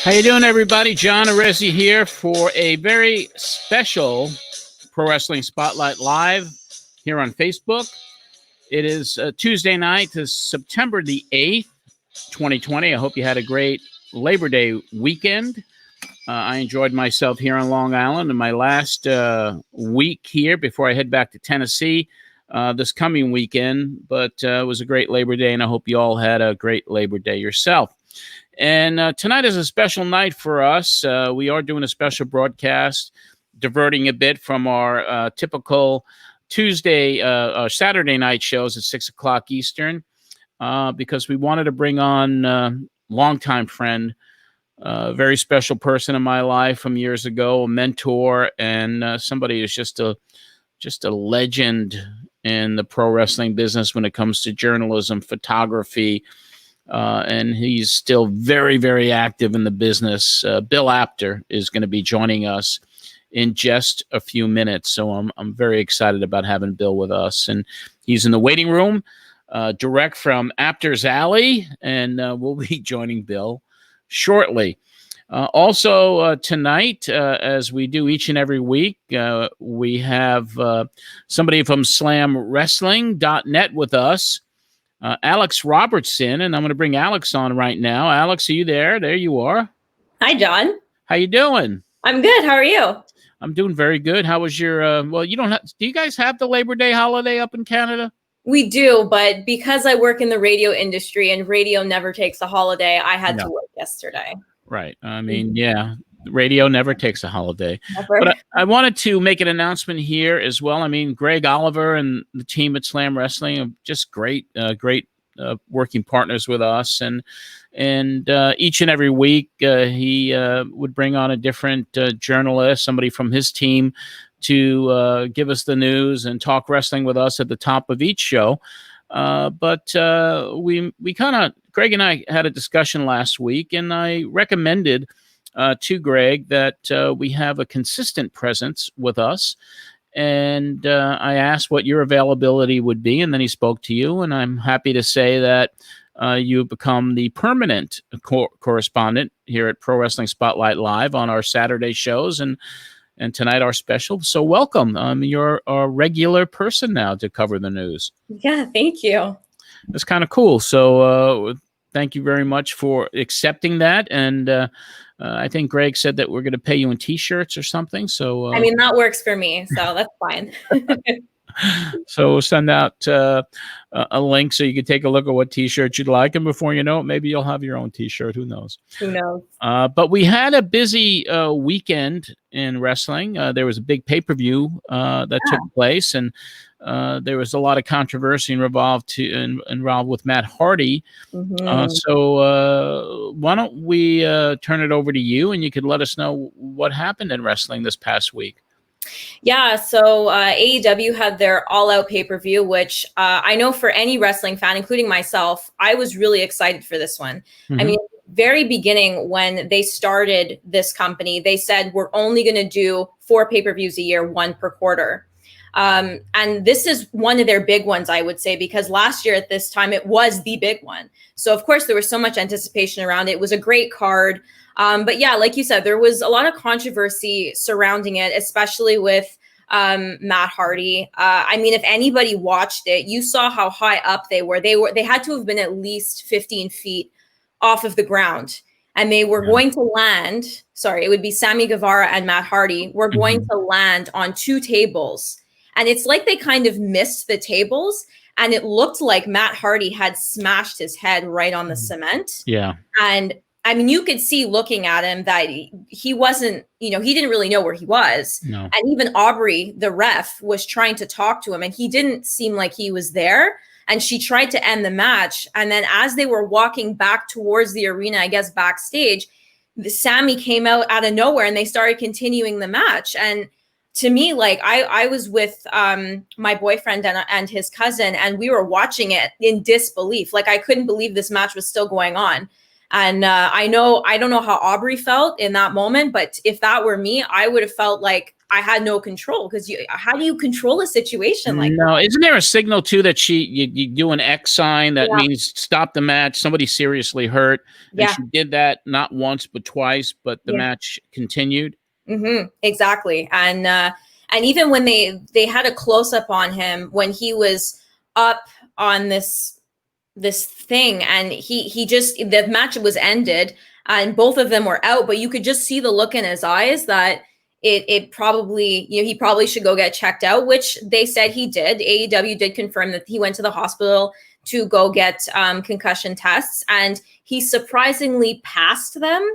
How you doing, everybody? John Arezzi here for a very special Pro Wrestling Spotlight Live here on Facebook. It is Tuesday night, September the 8th, 2020. I hope you had a great Labor Day weekend. I enjoyed myself here on Long Island in my last week here before I head back to Tennessee this coming weekend. But it was a great Labor Day, and I hope you all had a great Labor Day yourself. And tonight is a special night for us. We are doing a special broadcast, diverting a bit from our typical Tuesday or Saturday night shows at 6 o'clock Eastern, because we wanted to bring on longtime friend, a very special person in my life from years ago, a mentor, and somebody who's just a legend in the pro wrestling business when it comes to journalism, photography. And he's still very, very active in the business. Bill Apter is going to be joining us in just a few minutes. So I'm very excited about having Bill with us. And he's in the waiting room, direct from Apter's Alley, and we'll be joining Bill shortly. Also tonight, as we do each and every week, we have somebody from slamwrestling.net with us. Alex Robertson, and I'm going to bring Alex on right now. Alex, are you there? There you are. Hi, John. How you doing? I'm good. How are you? I'm doing very good. How was your, well, you don't have, do you guys have the Labor Day holiday up in Canada? We do, but because I work in the radio industry and radio never takes a holiday, I had to work yesterday. Right. I mean, yeah, radio never takes a holiday. Never. But I wanted to make an announcement here as well. I mean, Greg Oliver and the team at Slam Wrestling are just great working partners with us. And each and every week, he would bring on a different journalist, somebody from his team, to give us the news and talk wrestling with us at the top of each show. But we kind of, Greg and I had a discussion last week, and I recommended to Greg that we have a consistent presence with us. And I asked what your availability would be, and then he spoke to you, and I'm happy to say that you've become the permanent correspondent here at Pro Wrestling Spotlight Live on our Saturday shows, and tonight our special. So welcome. You're a regular person now to cover the news. Yeah, thank you. That's kind of cool. So thank you very much for accepting that. And I think Greg said that we're going to pay you in T-shirts or something. So I mean, that works for me, so that's fine. So we'll send out a link so you can take a look at what T-shirt you'd like, and before you know it, maybe you'll have your own T-shirt. Who knows? Who knows? But we had a busy weekend in wrestling. There was a big pay-per-view that took place, and there was a lot of controversy involved with Matt Hardy. Mm-hmm. So why don't we turn it over to you, and you could let us know what happened in wrestling this past week. Yeah, so AEW had their all-out pay-per-view, which I know for any wrestling fan, including myself, I was really excited for this one. Mm-hmm. I mean, very beginning when they started this company, they said, we're only going to do 4 pay-per-views a year, 1 per quarter. And this is one of their big ones, I would say, because last year at this time, it was the big one. So, of course, there was so much anticipation around it. It was a great card. But yeah, like you said, there was a lot of controversy surrounding it, especially with Matt Hardy. I mean, if anybody watched it, you saw how high up they were. They had to have been at least 15 feet off of the ground. And they were going to land. Sorry, it would be Sammy Guevara and Matt Hardy were going to land on 2 tables. And it's like they kind of missed the tables. And it looked like Matt Hardy had smashed his head right on the cement. Yeah. And I mean, you could see looking at him that he wasn't, he didn't really know where he was. No. And even Aubrey, the ref, was trying to talk to him, and he didn't seem like he was there. And she tried to end the match. And then as they were walking back towards the arena, I guess backstage, Sammy came out of nowhere and they started continuing the match. And to me, like I was with my boyfriend and his cousin, and we were watching it in disbelief. Like I couldn't believe this match was still going on. And I don't know how Aubrey felt in that moment, but if that were me, I would have felt like I had no control, because how do you control a situation like No, that? isn't there a signal too that you do an X sign that means stop the match? Somebody seriously hurt, and Yeah. she did that not once but twice, but the Yeah. match continued. Exactly. And even when they had a close up on him when he was up on this thing, and he just, the match was ended and both of them were out, but you could just see the look in his eyes that it probably, he probably should go get checked out, which they said he did. AEW did confirm that he went to the hospital to go get concussion tests, and he surprisingly passed them.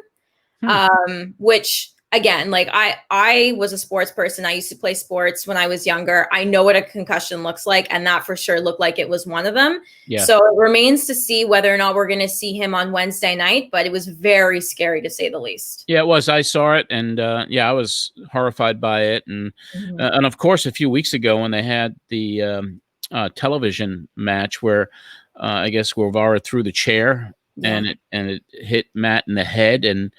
Which, again, like, I was a sports person. I used to play sports when I was younger. I know what a concussion looks like, and that for sure looked like it was one of them. Yeah. So it remains to see whether or not we're going to see him on Wednesday night, but it was very scary, to say the least. Yeah, it was. I saw it, and I was horrified by it, and of course, a few weeks ago when they had the television match where I guess Guevara threw the chair and it hit Matt in the head and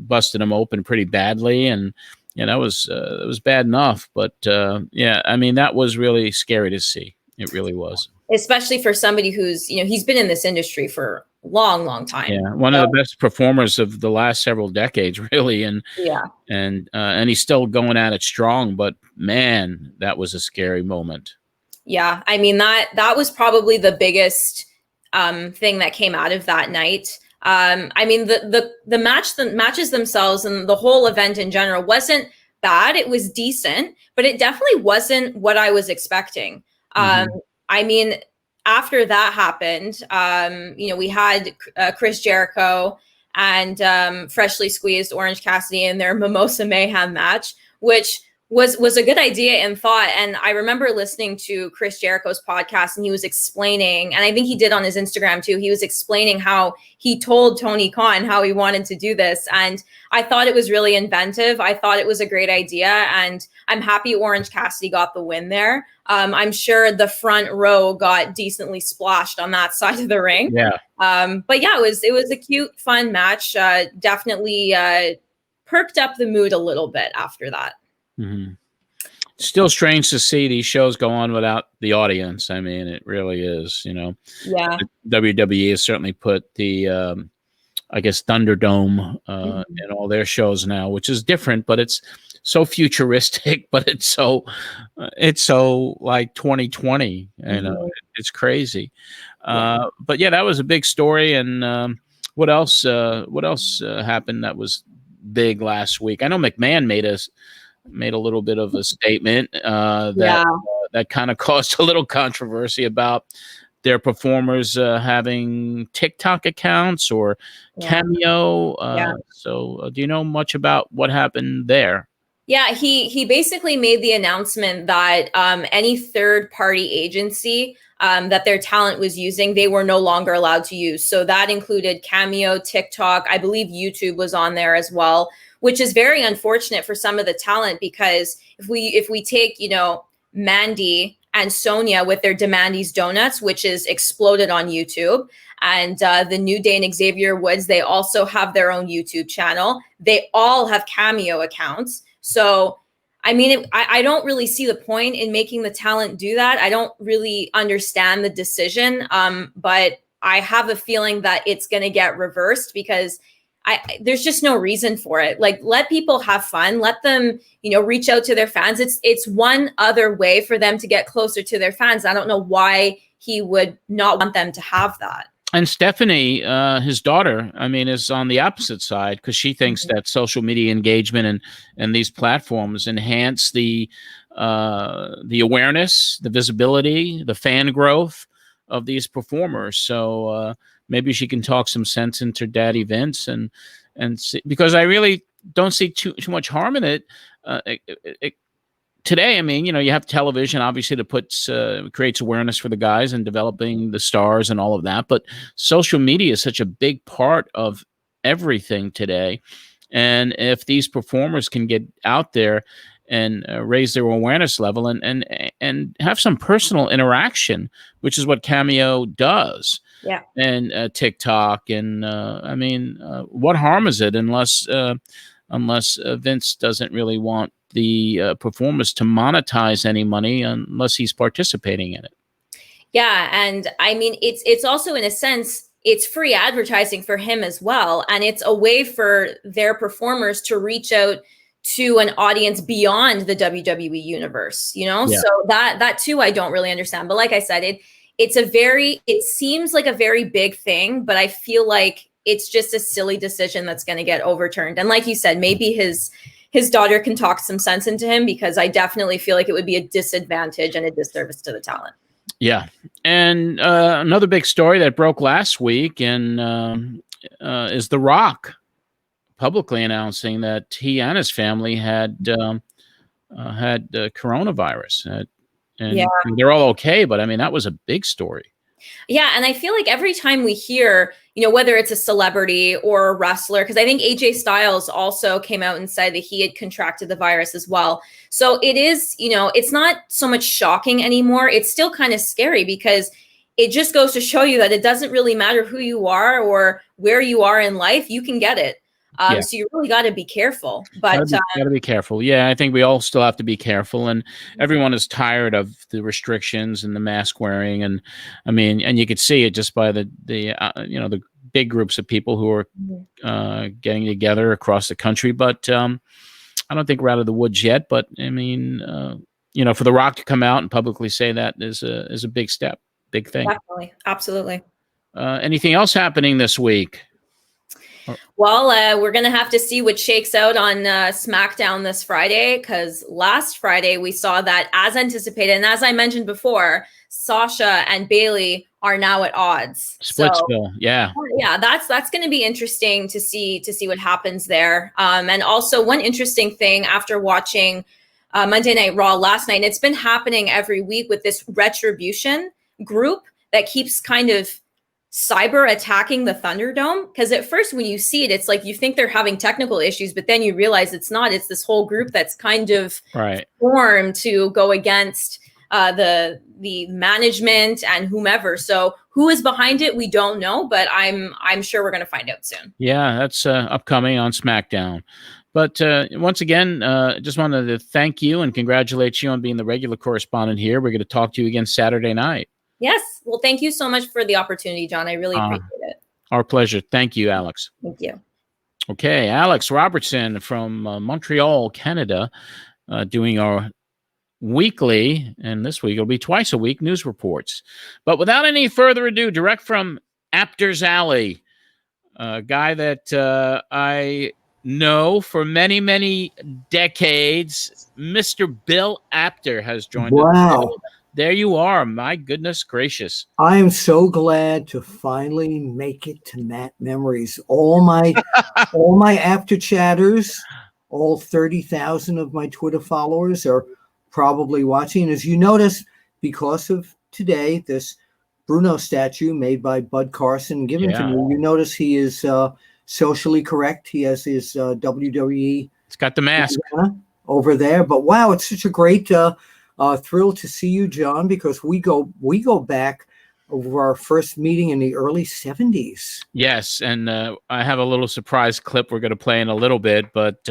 busted him open pretty badly, and that was it was bad enough, but I mean, that was really scary to see. It really was, especially for somebody who's he's been in this industry for a long time. Yeah, one of the best performers of the last several decades, really, and he's still going at it strong. But man, that was a scary moment. Yeah, I mean, that was probably the biggest thing that came out of that night. I mean, the matches themselves and the whole event in general wasn't bad. It was decent, but it definitely wasn't what I was expecting. I mean, after that happened, we had Chris Jericho and Freshly Squeezed Orange Cassidy in their Mimosa Mayhem match, which was a good idea in thought. And I remember listening to Chris Jericho's podcast, and he was explaining, and I think he did on his Instagram too, he was explaining how he told Tony Khan how he wanted to do this. And I thought it was really inventive. I thought it was a great idea, and I'm happy Orange Cassidy got the win there. I'm sure the front row got decently splashed on that side of the ring. Yeah. But yeah, it was a cute, fun match. Definitely perked up the mood a little bit after that. Still strange to see these shows go on without the audience. I mean, it really is, Yeah. WWE has certainly put the, I guess, Thunderdome in all their shows now, which is different, but it's so futuristic, but it's so like 2020, it's crazy. But yeah, that was a big story. And what else happened that was big last week? I know McMahon made a little bit of a statement that kind of caused a little controversy about their performers having TikTok accounts or Cameo. So do you know much about what happened there? Yeah, he basically made the announcement that any third-party agency that their talent was using, they were no longer allowed to use. So that included Cameo, TikTok, I believe YouTube was on there as well, which is very unfortunate for some of the talent, because if we take, Mandy and Sonia with their Demandy's Donuts, which is exploded on YouTube, and the New Day and Xavier Woods, they also have their own YouTube channel. They all have Cameo accounts. So, I mean, I don't really see the point in making the talent do that. I don't really understand the decision, but I have a feeling that it's going to get reversed, because there's just no reason for it. Like, let people have fun. Let them, reach out to their fans. It's one other way for them to get closer to their fans. I don't know why he would not want them to have that. And Stephanie, his daughter, I mean, is on the opposite side, because she thinks that social media engagement and these platforms enhance the awareness, the visibility, the fan growth of these performers. So maybe she can talk some sense into Daddy Vince and see, because I really don't see too much harm in it. Today, I mean, you have television, obviously, that creates awareness for the guys and developing the stars and all of that. But social media is such a big part of everything today. And if these performers can get out there and raise their awareness level and have some personal interaction, which is what Cameo does. Yeah. And TikTok. And what harm is it unless Vince doesn't really want the performers to monetize any money unless he's participating in it. Yeah, and I mean, it's also, in a sense, it's free advertising for him as well, and it's a way for their performers to reach out to an audience beyond the WWE universe, you know? Yeah. So that too I don't really understand. But like I said, it seems like a very big thing, but I feel like it's just a silly decision that's going to get overturned. And like you said, maybe his daughter can talk some sense into him, because I definitely feel like it would be a disadvantage and a disservice to the talent. Yeah. And another big story that broke last week is The Rock publicly announcing that he and his family had coronavirus. And they're all okay, but I mean, that was a big story. Yeah, and I feel like every time we hear, whether it's a celebrity or a wrestler, because I think AJ Styles also came out and said that he had contracted the virus as well. So it is, it's not so much shocking anymore. It's still kind of scary, because it just goes to show you that it doesn't really matter who you are or where you are in life, you can get it. So you really got to be careful. But gotta be careful. Yeah, I think we all still have to be careful, and everyone is tired of the restrictions and the mask wearing, and I mean, and you could see it just by the big groups of people who are getting together across the country. But I don't think we're out of the woods yet. But I mean, for The Rock to come out and publicly say that is a big step, big thing. Definitely, absolutely. Anything else happening this week? Well, we're going to have to see what shakes out on SmackDown this Friday, because last Friday we saw that, as anticipated, and as I mentioned before, Sasha and Bayley are now at odds. Splitsville, yeah, that's going to be interesting to see what happens there. And also, one interesting thing after watching Monday Night Raw last night, and it's been happening every week with this Retribution group that keeps kind of cyber attacking the Thunderdome, because at first when you see it, it's like you think they're having technical issues, but then you realize it's not. It's this whole group that's kind of formed to go against the management and whomever. So who is behind it, we don't know, but I'm sure we're going to find out soon. Yeah, that's upcoming on SmackDown. But once again, just wanted to thank you and congratulate you on being the regular correspondent here. We're going to talk to you again Saturday night. Yes. Well, thank you so much for the opportunity, John. I really appreciate it. Our pleasure. Thank you, Alex. Thank you. Okay. Alex Robertson from Montreal, Canada, doing our weekly, and this week it'll be twice a week, news reports. But without any further ado, direct from Apter's Alley, a guy that I know for many, many decades, Mr. Bill Apter has joined us. Wow. There you are. My goodness gracious. I am so glad to finally make it to Matt Memories. All my after chatters, all 30,000 of my Twitter followers are probably watching. As you notice, because of today, this Bruno statue made by Bud Carson given to me, you notice he is socially correct. He has his WWE. It's got the mask over there. But wow, it's such a great thrill to see you, John, because we go back over our first meeting in the early 70s. Yes, and I have a little surprise clip we're going to play in a little bit. But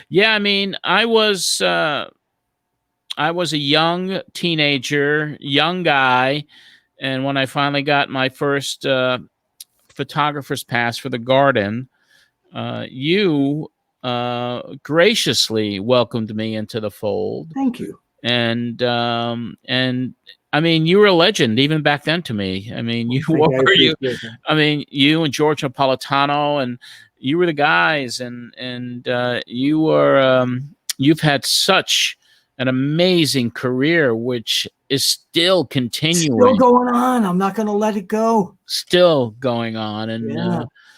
yeah, I mean, I was a young teenager, young guy, and when I finally got my first photographer's pass for the Garden, you graciously welcomed me into the fold. Thank you. And I mean, you were a legend even back then to me. I mean, you and George Napolitano, and you were the guys, and you were you've had such an amazing career, which is still continuing, still going on. I'm not going to let it go. Still going on, and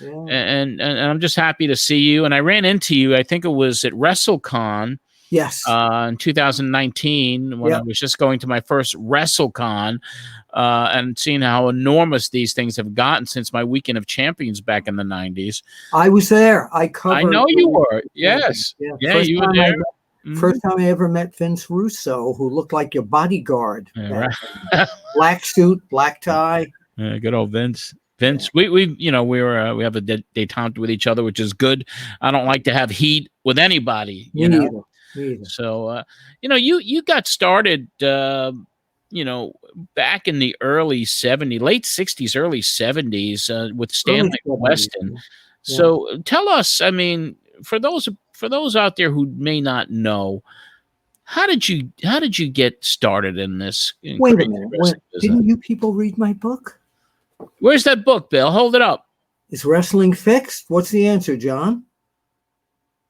and I'm just happy to see you. And I ran into you, I think it was at WrestleCon. Yes. In 2019, when I was just going to my first WrestleCon, and seeing how enormous these things have gotten since my Weekend of Champions back in the 90s. I was there. I covered. I know you were. Yes. Yeah, you were there. First time I ever met Vince Russo, who looked like your bodyguard. Yeah, right. Black suit, black tie. Yeah, good old Vince. We we have a detente with each other, which is good. I don't like to have heat with anybody, you know. Me either. So, you got started, back in the early 70s, late 60s, early 70s, with Early Stanley 70s, Weston. yeah. So tell us, I mean, for those out there who may not know, how did you get started in this Wait a crazy minute. wrestling business? Didn't you people read my book? Where's that book, Bill? Hold it up. Is wrestling fixed? What's the answer, John?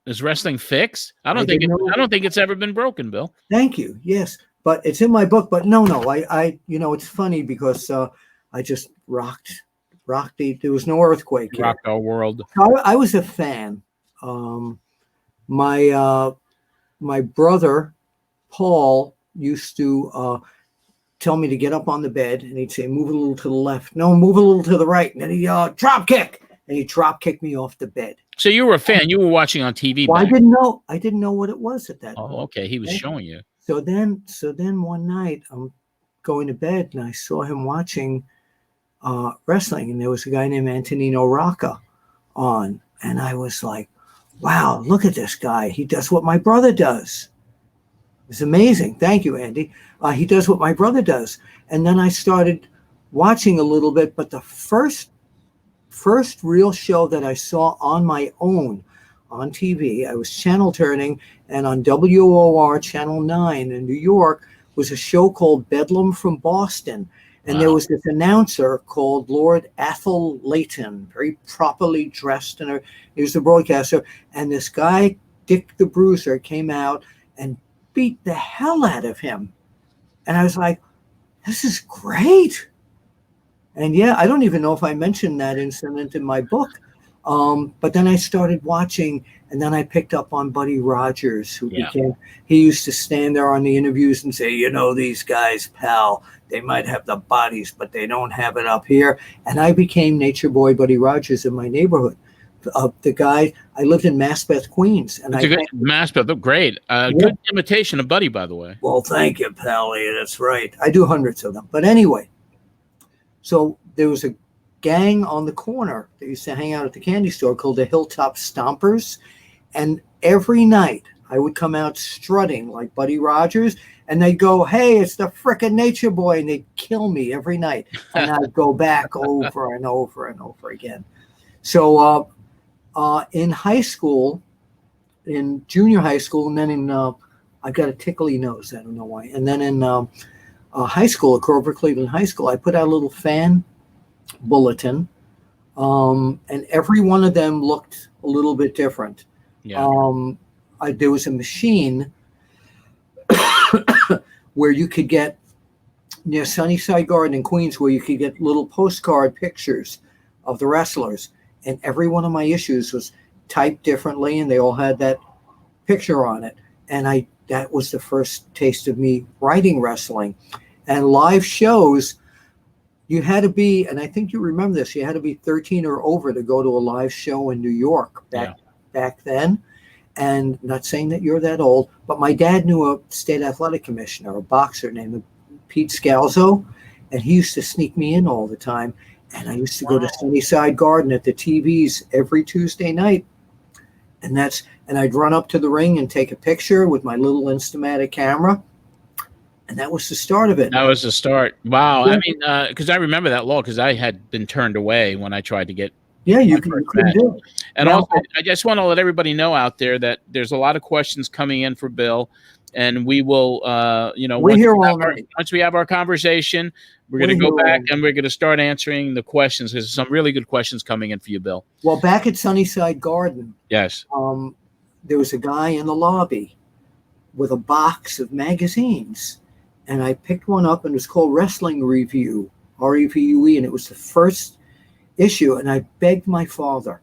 Is wrestling fixed? I I don't think didn't know. I don't think it's ever been broken, Bill. Thank you. Yes, but it's in my book. But no, it's funny because I just rocked. There was no earthquake here. Rocked our world. I was a fan. My brother Paul used to tell me to get up on the bed, and he'd say, "Move a little to the left. No, move a little to the right." And then he drop kick, and he drop kicked me off the bed. So you were a fan. You were watching on TV. Well, I didn't know what it was at that point. Oh, okay. He was showing you. So then one night I'm going to bed, and I saw him watching wrestling, and there was a guy named Antonino Rocca on, and I was like, wow, look at this guy. He does what my brother does. It's amazing. Thank you, Andy. He does what my brother does. And then I started watching a little bit, but the first real show that I saw on my own on TV, I was channel turning, and on WOR Channel 9 in New York was a show called Bedlam from Boston. And there was this announcer called Lord Athol Leighton, very properly dressed, and he was the broadcaster. And this guy, Dick the Bruiser, came out and beat the hell out of him. And I was like, this is great. And yeah, I don't even know if I mentioned that incident in my book. But then I started watching, and then I picked up on Buddy Rogers, he used to stand there on the interviews and say, these guys, pal, they might have the bodies, but they don't have it up here. And I became Nature Boy Buddy Rogers in my neighborhood. The guy, I lived in Maspeth, Queens. And Maspeth, great. Good imitation of Buddy, by the way. Well, thank you, Pally. That's right. I do hundreds of them. But anyway, so there was a gang on the corner that used to hang out at the candy store called the Hilltop Stompers. And every night I would come out strutting like Buddy Rogers, and they'd go, hey, it's the frickin' Nature Boy. And they'd kill me every night. And I'd go back over and over and over again. So in high school, in junior high school, and then in, I've got a tickly nose, I don't know why. And then in high school, at Grover Cleveland High School, I put out a little fan bulletin, and every one of them looked a little bit different. There was a machine where you could get near Sunnyside Garden in Queens, where you could get little postcard pictures of the wrestlers, and every one of my issues was typed differently, and they all had that picture on it. And that was the first taste of me writing wrestling. And live shows, you had to be, and I think you remember this, you had to be 13 or over to go to a live show in New York back then. And not saying that you're that old, but my dad knew a state athletic commissioner, a boxer named Pete Scalzo, and he used to sneak me in all the time. And I used to go to Sunnyside Garden at the TVs every Tuesday night. And I'd run up to the ring and take a picture with my little Instamatic camera. And that was the start of it. That was the start. Wow. I mean, because I remember that law, because I had been turned away when I tried to get. Yeah, you couldn't do it. And also, I just want to let everybody know out there that there's a lot of questions coming in for Bill. And we will, once we have our conversation, we're going to go back and we're going to start answering the questions. There's some really good questions coming in for you, Bill. Well, back at Sunnyside Garden, yes, there was a guy in the lobby with a box of magazines, and I picked one up, and it was called Wrestling Review, REVUE, and it was the first issue, and I begged my father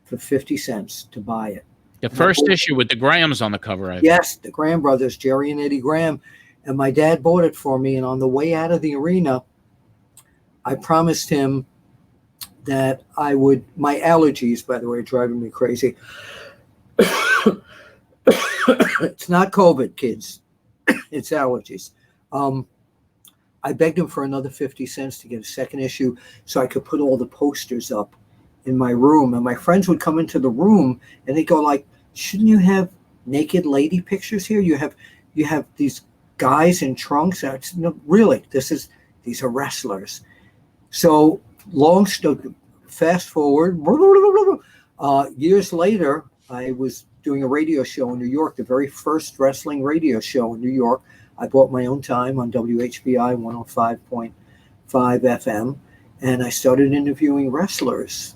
for 50 cents to buy it. The first issue with the Grahams on the cover. Yes, the Graham brothers, Jerry and Eddie Graham. And my dad bought it for me. And on the way out of the arena, I promised him that I would, my allergies, by the way, are driving me crazy. It's not COVID, kids. It's allergies. I begged him for another 50 cents to get a second issue so I could put all the posters up in my room. And my friends would come into the room and they'd go like, shouldn't you have naked lady pictures here. You have these guys in trunks. No, really, these are wrestlers. So fast forward, years later, I was doing a radio show in New York, the very first wrestling radio show in New York. I bought my own time on WHBI 105.5 FM, and I started interviewing wrestlers.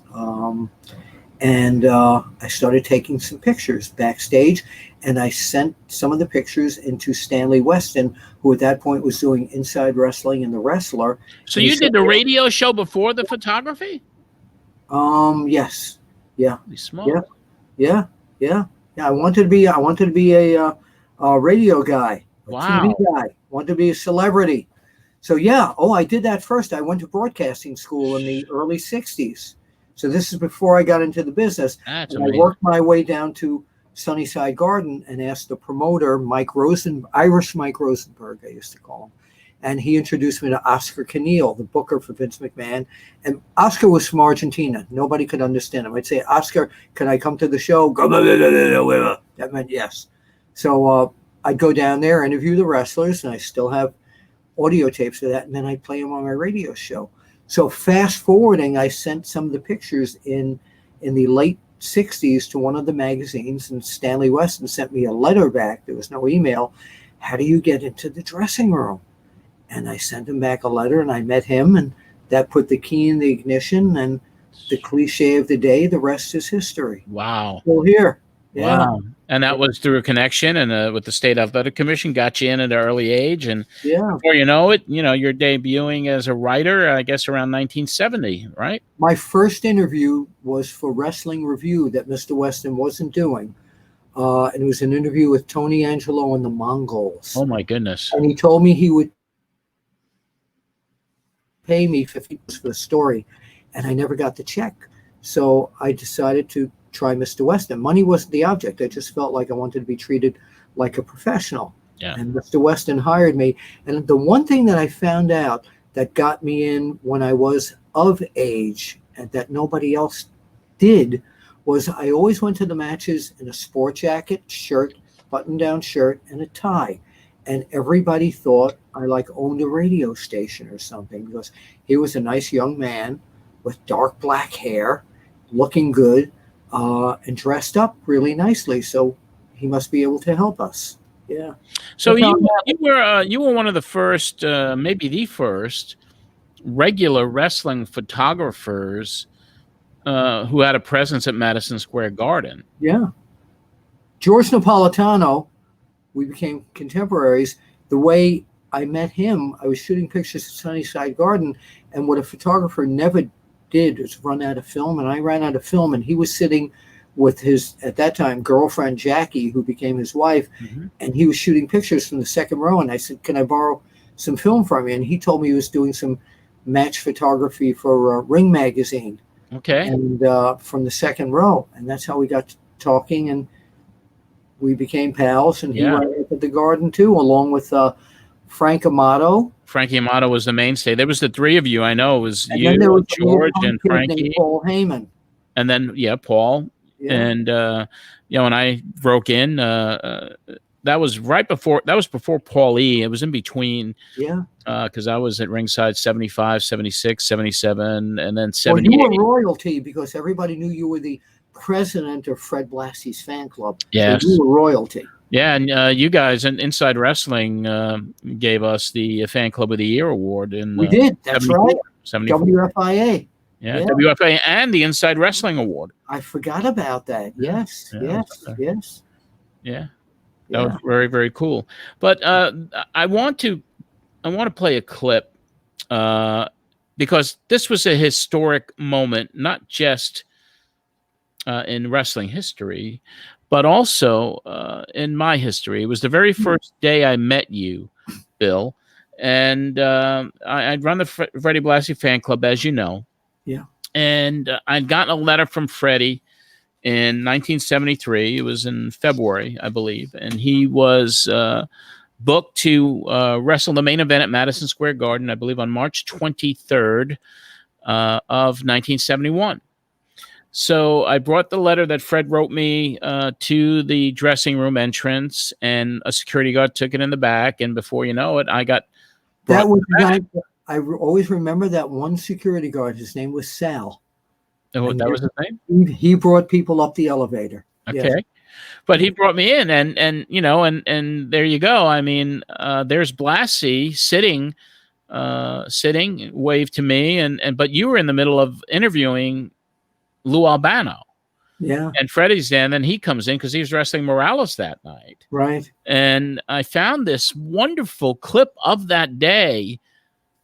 And I started taking some pictures backstage, and I sent some of the pictures into Stanley Weston, who at that point was doing Inside Wrestling and The Wrestler. So you did the radio show before the photography? Yes. Yeah. Smart. Yeah. I wanted to be a radio guy, a TV guy. Wanted to be a celebrity. So yeah. Oh, I did that first. I went to broadcasting school in the early '60s. So this is before I got into the business. That's and amazing. I worked my way down to Sunnyside Garden and asked the promoter, Irish Mike Rosenberg, I used to call him. And he introduced me to Oscar Keneal, the booker for Vince McMahon. And Oscar was from Argentina. Nobody could understand him. I'd say, Oscar, can I come to the show? That meant yes. So I'd go down there, interview the wrestlers, and I still have audio tapes of that. And then I'd play them on my radio show. So fast forwarding, I sent some of the pictures in the late 60s to one of the magazines, and Stanley Weston sent me a letter back. There was no email. How do you get into the dressing room? And I sent him back a letter, and I met him, and that put the key in the ignition, and the cliche of the day, the rest is history. Wow. Still here. Yeah. Wow. And that was through a connection and with the State Athletic Commission, got you in at an early age. And before you know it, you're debuting as a writer, I guess, around 1970, right? My first interview was for Wrestling Review that Mr. Weston wasn't doing. And it was an interview with Tony Angelo and the Mongols. Oh, my goodness. And he told me he would pay me $50 for the story. And I never got the check. So I decided to try Mr. Weston. Money wasn't the object. I just felt like I wanted to be treated like a professional. Yeah. And Mr. Weston hired me. And the one thing that I found out that got me in when I was of age and that nobody else did was I always went to the matches in a sport jacket, shirt, button-down shirt, and a tie. And everybody thought I owned a radio station or something because he was a nice young man with dark black hair, looking good, and dressed up really nicely. So he must be able to help us. Yeah. So you were one of the first, maybe the first, regular wrestling photographers who had a presence at Madison Square Garden. Yeah. George Napolitano, we became contemporaries. The way I met him, I was shooting pictures at Sunnyside Garden, and what a photographer never did was run out of film, and I ran out of film, and he was sitting with his, at that time, girlfriend Jackie, who became his wife, and he was shooting pictures from the second row, and I said, can I borrow some film from you? And he told me he was doing some match photography for Ring Magazine. Okay. And from the second row, and that's how we got talking, and we became pals, and he went up at the Garden too, along with Frank Amato. Frankie Amato was the mainstay. There was the three of you. I know it was and you, there was George, and Frankie, Paul Heyman, and then Paul. Yeah. And when I broke in, that was before Paul E. It was in between. Yeah. Because I was at ringside 75, 76, 77, and then 78. Well, you were royalty because everybody knew you were the president of Fred Blassie's fan club. Yes. So you were royalty. Yeah, and you guys in Inside Wrestling gave us the Fan Club of the Year award. We did. That's right. 74. WFIA. Yeah, WFIA and the Inside Wrestling Award. I forgot about that. Yes. Yeah. That was very, very cool. But I want to play a clip because this was a historic moment, not just in wrestling history, but also in my history. It was the very first day I met you, Bill, and I'd run the Freddie Blassie fan club, as you know. Yeah. And I'd gotten a letter from Freddie in 1973. It was in February, I believe, and he was booked to wrestle the main event at Madison Square Garden, I believe, on March 23rd of 1971. So I brought the letter that Fred wrote me to the dressing room entrance, and a security guard took it in the back. And before you know it, I got That was always remember that one security guard. His name was Sal. Oh, that was his name? He brought people up the elevator. Okay. Yes. But he brought me in, and you know, and there you go. I mean, there's Blassie sitting, waved to me, and but you were in the middle of interviewing Lou Albano. Yeah. And Freddie's in, and he comes in because he was wrestling Morales that night. Right. And I found this wonderful clip of that day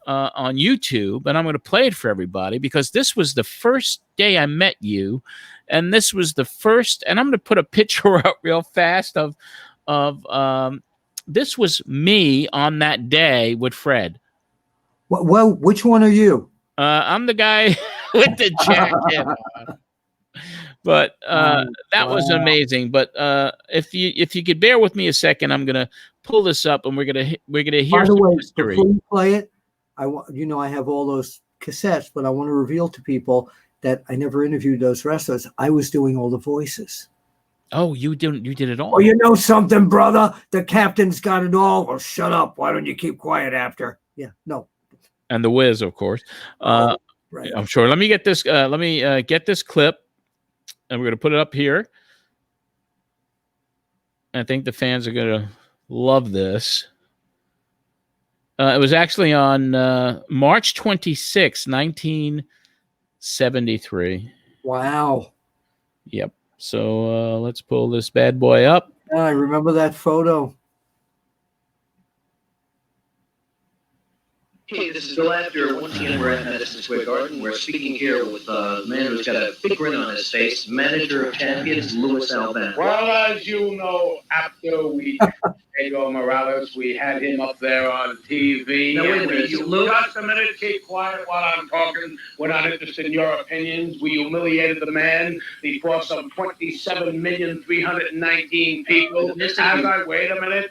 on YouTube, and I'm going to play it for everybody because this was the first day I met you, and this was the first. And I'm going to put a picture up real fast of this was me on that day with Fred. Well, which one are you? I'm the guy with the jacket. But that was amazing. But if you could bear with me a second, I'm gonna pull this up, and we're gonna hear. By the way, history. before you play it, I have all those cassettes, but I want to reveal to people that I never interviewed those wrestlers. I was doing all the voices. Oh, you did it all. Oh, you know something, brother? The captain's got it all. Well, shut up. Why don't you keep quiet after? Yeah, no. And the Wiz, of course. Right. I'm sure. Let me get this. Let me get this clip. And we're going to put it up here. I think the fans are going to love this. It was actually on March 26, 1973. Wow. Yep. So let's pull this bad boy up. Yeah, I remember that photo. Hey, this is Bill Apter. Once again, we're at Madison Square Garden. We're speaking here with a man who's got a big grin on his face, manager of champions, Louis Albano. Well, as you know, after we Pedro Morales, we had him up there on TV. Now, wait a minute. Just a minute, keep quiet while I'm talking. We're not interested in your opinions. We humiliated the man before some 27,319,000 people. Wait a minute.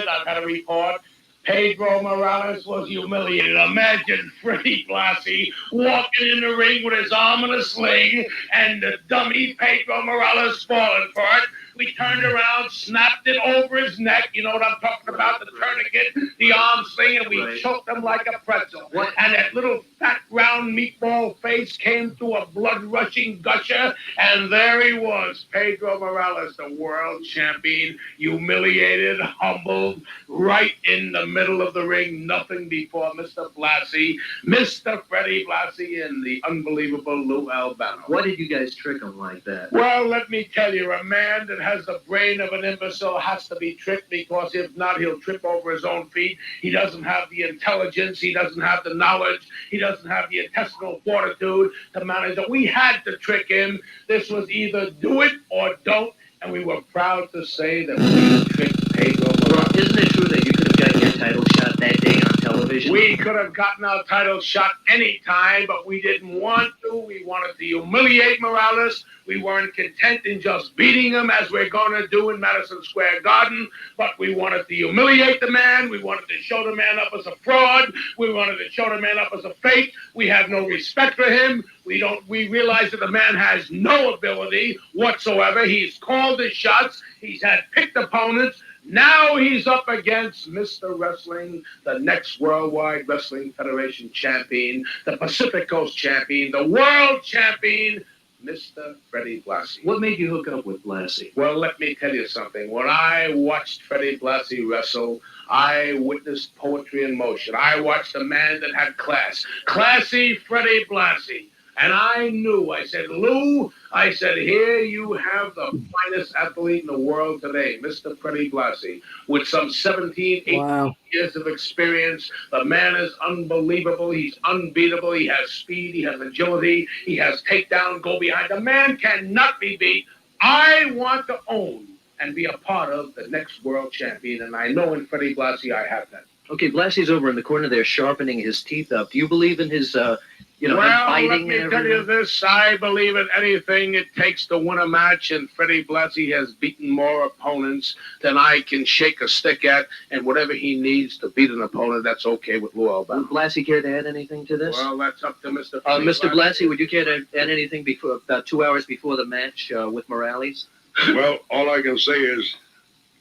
I've got a report. Pedro Morales was humiliated. Imagine Freddie Blassie walking in the ring with his arm in a sling and the dummy Pedro Morales falling for it. We turned around, snapped it over his neck. You know what I'm talking about? The tourniquet, the arm sling, and we choked him like a pretzel. What? And that little fat, round meatball face came to a blood-rushing gusher, and there he was, Pedro Morales, the world champion, humiliated, humbled, right in the middle of the ring, nothing before Mr. Blassie, Mr. Freddie Blassie, and the unbelievable Lou Albano. Why did you guys trick him like that? Well, let me tell you, a man that has the brain of an imbecile has to be tricked, because if not, he'll trip over his own feet. He doesn't have the intelligence. He doesn't have the knowledge. He doesn't have the intestinal fortitude to manage it. We had to trick him. This was either do it or don't, and we were proud to say that we tricked Pedro Morales. Isn't it true that you could have gotten your title shot that day on television? We could have gotten our title shot any time, but we didn't want to. We wanted to humiliate Morales. We weren't content in just beating him, as we're going to do in Madison Square Garden, but we wanted to humiliate the man. We wanted to show the man up as a fraud. We wanted to show the man up as a fake. We have no respect for him. We realize that the man has no ability whatsoever. He's called his shots. He's had picked opponents. Now he's up against Mr. Wrestling, the next Worldwide Wrestling Federation champion, the Pacific Coast champion, the world champion, Mr. Freddie Blassie. What made you hook up with Blassie? Well, let me tell you something. When I watched Freddie Blassie wrestle, I witnessed poetry in motion. I watched a man that had class. Classy Freddie Blassie. And I knew, I said, Lou, I said, here you have the finest athlete in the world today, Mr. Freddie Blassie, with some 17, 18 years of experience. The man is unbelievable. He's unbeatable. He has speed. He has agility. He has takedown, go behind. The man cannot be beat. I want to own and be a part of the next world champion, and I know in Freddie Blassie I have that. Okay, Blassie's over in the corner there sharpening his teeth up. Do you believe in his you know, well, fighting let me and tell you everything? this. I believe in anything it takes to win a match, and Freddie Blassie has beaten more opponents than I can shake a stick at, and whatever he needs to beat an opponent, that's okay with Lou Albano. Would Blassie care to add anything to this? Well, that's up to Mr. Mr. Blassie, would you care to add anything before about 2 hours before the match with Morales? Well, all I can say is,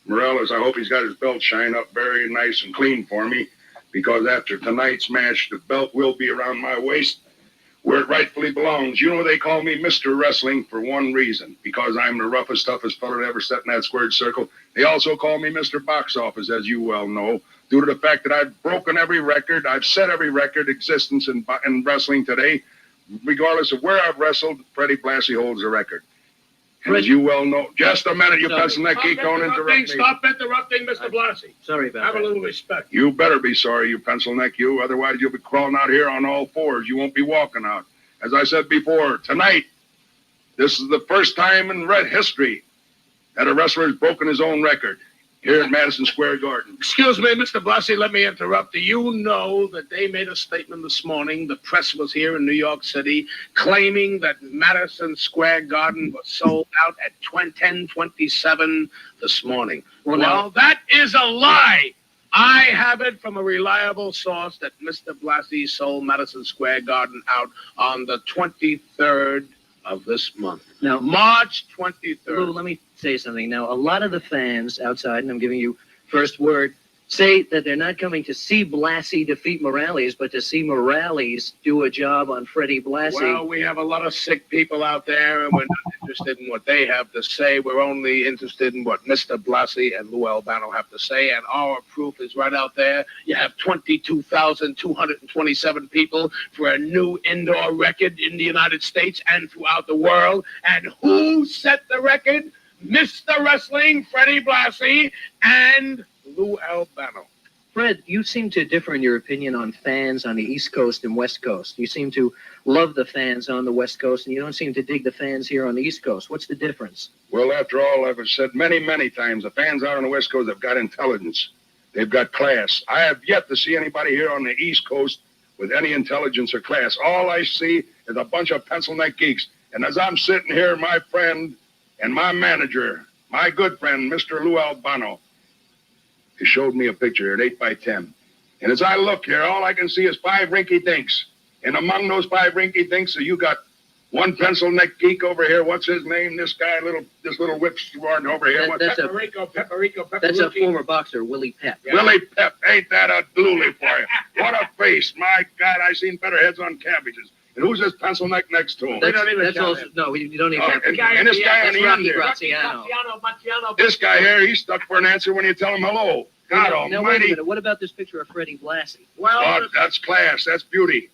Morales, I hope he's got his belt shined up very nice and clean for me, because after tonight's match, the belt will be around my waist where it rightfully belongs. You know, they call me Mr. Wrestling for one reason, because I'm the roughest, toughest fella to ever set in that squared circle. They also call me Mr. Box Office, as you well know, due to the fact that I've broken every record. I've set every record existence in wrestling today. Regardless of where I've wrestled, Freddie Blassie holds the record. And as you well know, just a minute, you pencil neck geek, don't interrupt me. Stop interrupting, Mr. Blassie. Sorry about Have that. a little respect. You better be sorry, you pencil neck, you. Otherwise, you'll be crawling out here on all fours. You won't be walking out. As I said before, tonight, this is the first time in red history that a wrestler has broken his own record here at Madison Square Garden. Excuse me, Mr. Blassie, let me interrupt. Do you know that they made a statement this morning? The press was here in New York City claiming that Madison Square Garden was sold out at 10:27 this morning. Well, that is a lie. I have it from a reliable source that Mr. Blassie sold Madison Square Garden out on the 23rd of this month. Now, March 23rd. Lou, let me say something. Now, a lot of the fans outside, and I'm giving you first word, say that they're not coming to see Blassie defeat Morales, but to see Morales do a job on Freddie Blassie. Well, we have a lot of sick people out there, and we're not interested in what they have to say. We're only interested in what Mr. Blassie and Lou Albano have to say, and our proof is right out there. You have 22,227 people for a new indoor record in the United States and throughout the world. And who set the record? Mr. Wrestling, Freddie Blassie, and Lou Albano. Fred, you seem to differ in your opinion on fans on the East Coast and West Coast. You seem to love the fans on the West Coast, and you don't seem to dig the fans here on the East Coast. What's the difference? Well, after all, I've said many, many times, the fans out on the West Coast have got intelligence. They've got class. I have yet to see anybody here on the East Coast with any intelligence or class. All I see is a bunch of pencil neck geeks. And as I'm sitting here, my friend and my manager, my good friend, Mr. Lou Albano, he showed me a picture at 8x10. And as I look here, all I can see is 5 rinky-dinks. And among those 5 rinky-dinks, you got one pencil neck geek over here. What's his name? This guy, this little whipsword over here. That's That's a former boxer, Willie Pep. Yeah. Willie Pep. Ain't that a dooley for you? What a face. My God, I seen better heads on cabbages. And who's this pencil neck next to him? They don't even That's count also, him. no, you don't even Oh, have to. and this guy on That's the Rocky end there. Graziano. This guy here, he's stuck for an answer when you tell him hello. God Now, wait a almighty. minute. What about this picture of Freddie Blassie? Well, Oh, that's class. That's beauty.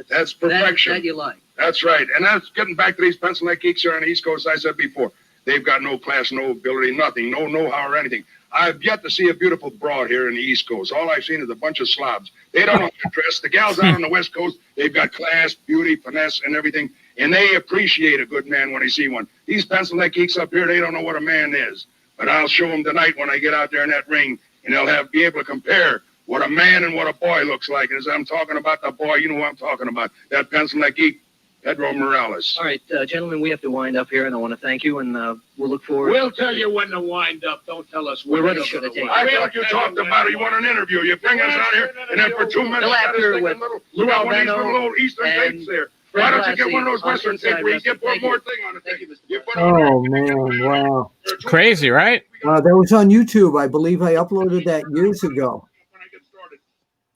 That's perfection. That you like. That's right. And that's getting back to these pencil neck geeks here on the East Coast. I said before, they've got no class, no ability, nothing, no know-how or anything. I've yet to see a beautiful broad here in the East Coast. All I've seen is a bunch of slobs. They don't know how to dress. The gals out on the West Coast, they've got class, beauty, finesse, and everything. And they appreciate a good man when they see one. These pencil neck geeks up here, they don't know what a man is. But I'll show them tonight when I get out there in that ring, and they'll be able to compare what a man and what a boy looks like. And as I'm talking about the boy, you know what I'm talking about. That pencil neck geek, Pedro Morales. All right, gentlemen, we have to wind up here, and I want to thank you, and we'll look forward. we'll tell you when to wind up. Don't tell us when. We're ready you're for the gonna tape. wind I up. thought you talked about it. You want an interview. You bring us out here, and then for 2 minutes, Bill you got Apter this with you got one of these Albano little Eastern and tapes there. Fred Why don't you get Blassie one of those on Western Inside tapes where you Wrestling. get one Thank you. more thing on it? Thank you, Mr. You put Oh, on man, wow. Crazy, right? That was on YouTube. I believe I uploaded that years ago. when I get started.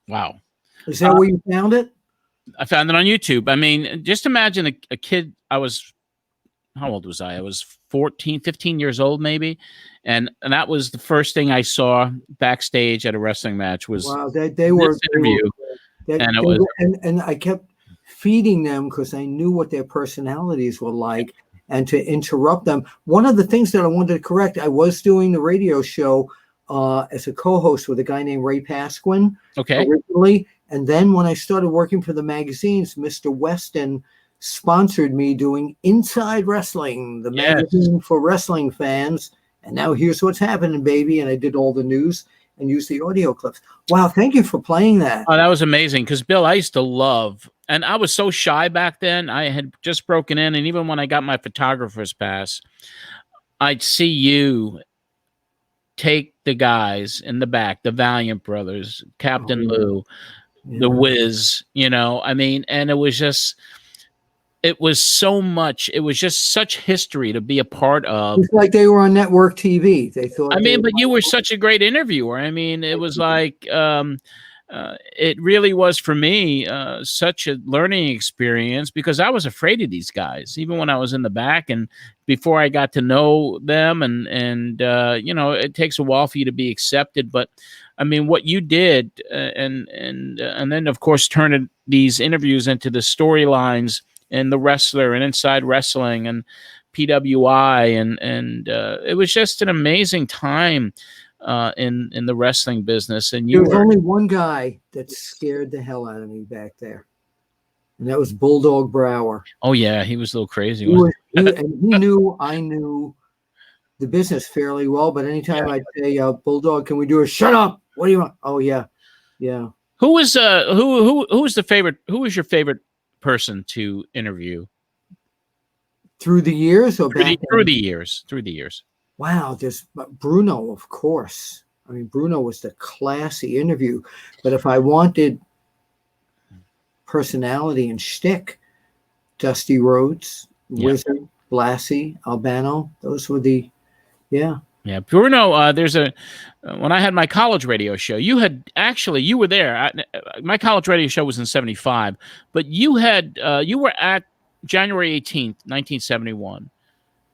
Wow. Is that where you found it? I found it on YouTube. I mean, just imagine a kid. How old was I? I was 14, 15 years old, maybe. And that was the first thing I saw backstage at a wrestling match was Wow, they were this interview. And it was- and I kept feeding them because I knew what their personalities were like, and to interrupt them. One of the things that I wanted to correct, I was doing the radio show as a co-host with a guy named Ray Pasquin Okay. originally, and then when I started working for the magazines, Mr. Weston sponsored me doing Inside Wrestling, the Yes. magazine for wrestling fans. And now here's what's happening, baby. And I did all the news. and use the audio clips. Wow, thank you for playing that. Oh, that was amazing because Bill, I used to love, and I was so shy back then. I had just broken in, and even when I got my photographer's pass, I'd see you take the guys in the back, the Valiant Brothers, Captain Lou, the Wiz, you know, I mean, and it was just such history to be a part of. It's like they were on network TV. They thought. I mean, but you were such a great interviewer. I mean, it was like, it really was for me such a learning experience because I was afraid of these guys, even when I was in the back and before I got to know them. And you know, it takes a while for you to be accepted. But I mean, what you did, and then of course turning these interviews into the storylines and the wrestler and Inside Wrestling and PWI, and it was just an amazing time in the wrestling business. And there was only one guy that scared the hell out of me back there, and that was Bulldog Brower. Oh yeah, he was a little crazy. And he knew I knew the business fairly well, but anytime I'd say, Bulldog, can we do a shut up? What do you want? Oh yeah. Who was the favorite? Who was your favorite person to interview through the years or through the years? Wow, there's Bruno, of course. I mean, Bruno was the classy interview, but if I wanted personality and shtick, Dusty Rhodes, Wizard, Blassie, Albano, those were the Bruno. There's when I had my college radio show, you were there. My college radio show was in '75, but you were at January 18th, 1971.